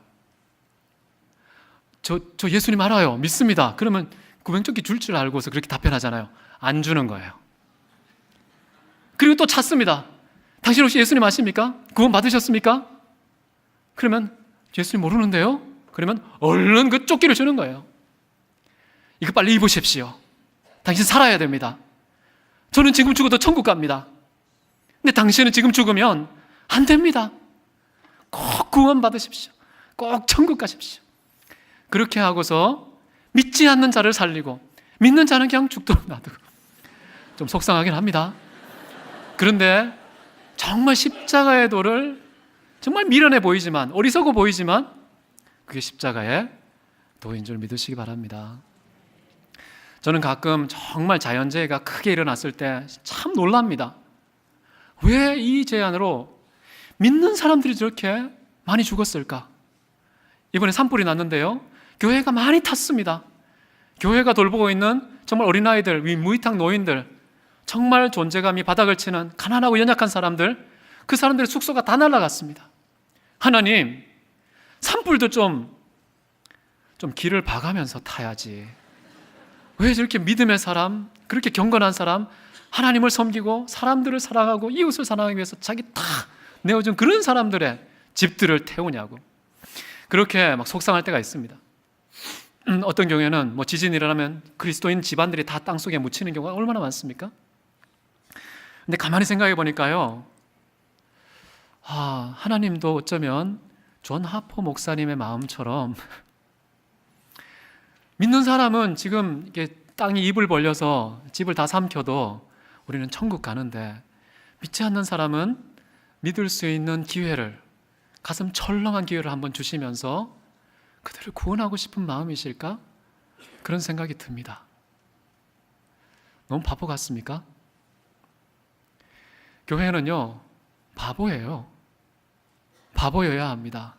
저 예수님 알아요, 믿습니다. 그러면 구명조끼 줄 알고서 그렇게 답변하잖아요. 안 주는 거예요. 그리고 또 찾습니다. 당신 혹시 예수님 아십니까? 구원 받으셨습니까? 그러면 예수님 모르는데요? 그러면 얼른 그 조끼를 주는 거예요. 이거 빨리 입으십시오. 당신 살아야 됩니다. 저는 지금 죽어도 천국 갑니다. 근데 당신은 지금 죽으면 안 됩니다. 꼭 구원 받으십시오. 꼭 천국 가십시오. 그렇게 하고서 믿지 않는 자를 살리고 믿는 자는 그냥 죽도록 놔두고, 좀 속상하긴 합니다. 그런데 정말 십자가의 도를 정말 미련해 보이지만, 어리석어 보이지만 그게 십자가의 도인 줄 믿으시기 바랍니다. 저는 가끔 정말 자연재해가 크게 일어났을 때 참 놀랍니다. 왜 이 재난으로 믿는 사람들이 저렇게 많이 죽었을까? 이번에 산불이 났는데요, 교회가 많이 탔습니다. 교회가 돌보고 있는 정말 어린아이들, 무이탁 노인들, 정말 존재감이 바닥을 치는 가난하고 연약한 사람들, 그 사람들의 숙소가 다 날아갔습니다. 하나님, 산불도 좀 길을 봐가면서 타야지. 왜 저렇게 믿음의 사람, 그렇게 경건한 사람, 하나님을 섬기고 사람들을 사랑하고 이웃을 사랑하기 위해서 자기 다 내어준 그런 사람들의 집들을 태우냐고, 그렇게 막 속상할 때가 있습니다. 어떤 경우에는 지진이 일어나면 그리스도인 집안들이 다 땅속에 묻히는 경우가 얼마나 많습니까? 근데 가만히 생각해 보니까요, 하나님도 어쩌면 존 하퍼 목사님의 마음처럼 믿는 사람은 지금 이게 땅이 입을 벌려서 집을 다 삼켜도 우리는 천국 가는데, 믿지 않는 사람은 믿을 수 있는 기회를, 가슴 철렁한 기회를 한번 주시면서 그들을 구원하고 싶은 마음이실까? 그런 생각이 듭니다. 너무 바보 같습니까? 교회는요, 바보예요. 바보여야 합니다.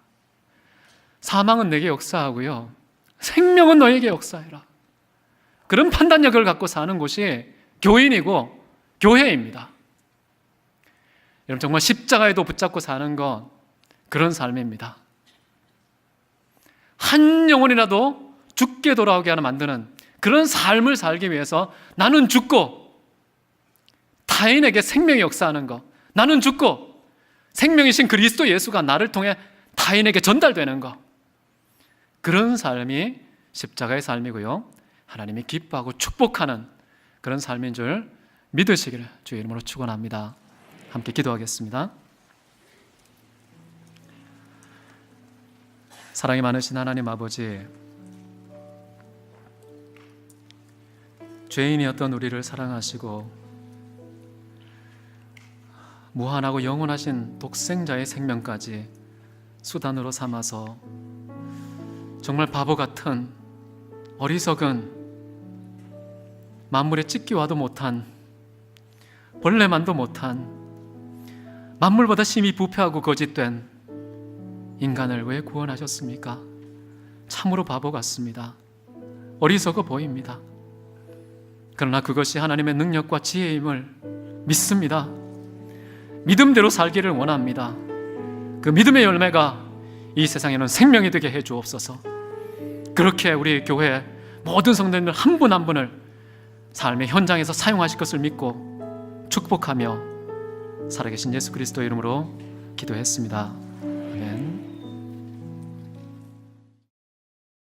사망은 내게 역사하고요, 생명은 너에게 역사해라. 그런 판단력을 갖고 사는 곳이 교인이고 교회입니다. 여러분, 정말 십자가에도 붙잡고 사는 건 그런 삶입니다. 한 영혼이라도 죽게 돌아오게 하는 만드는 그런 삶을 살기 위해서 나는 죽고 타인에게 생명이 역사하는 것, 나는 죽고 생명이신 그리스도 예수가 나를 통해 타인에게 전달되는 것, 그런 삶이 십자가의 삶이고요, 하나님이 기뻐하고 축복하는 그런 삶인 줄 믿으시기를 주의 이름으로 축원합니다. 함께 기도하겠습니다. 사랑이 많으신 하나님 아버지, 죄인이었던 우리를 사랑하시고 무한하고 영원하신 독생자의 생명까지 수단으로 삼아서 정말 바보 같은 어리석은 만물에 찢기와도 못한, 벌레만도 못한, 만물보다 심히 부패하고 거짓된 인간을 왜 구원하셨습니까? 참으로 바보 같습니다. 어리석어 보입니다. 그러나 그것이 하나님의 능력과 지혜임을 믿습니다. 믿음대로 살기를 원합니다. 그 믿음의 열매가 이 세상에는 생명이 되게 해 주옵소서. 그렇게 우리 교회 모든 성도님들 한 분 한 분을 삶의 현장에서 사용하실 것을 믿고 축복하며 살아계신 예수 그리스도의 이름으로 기도했습니다. 아멘.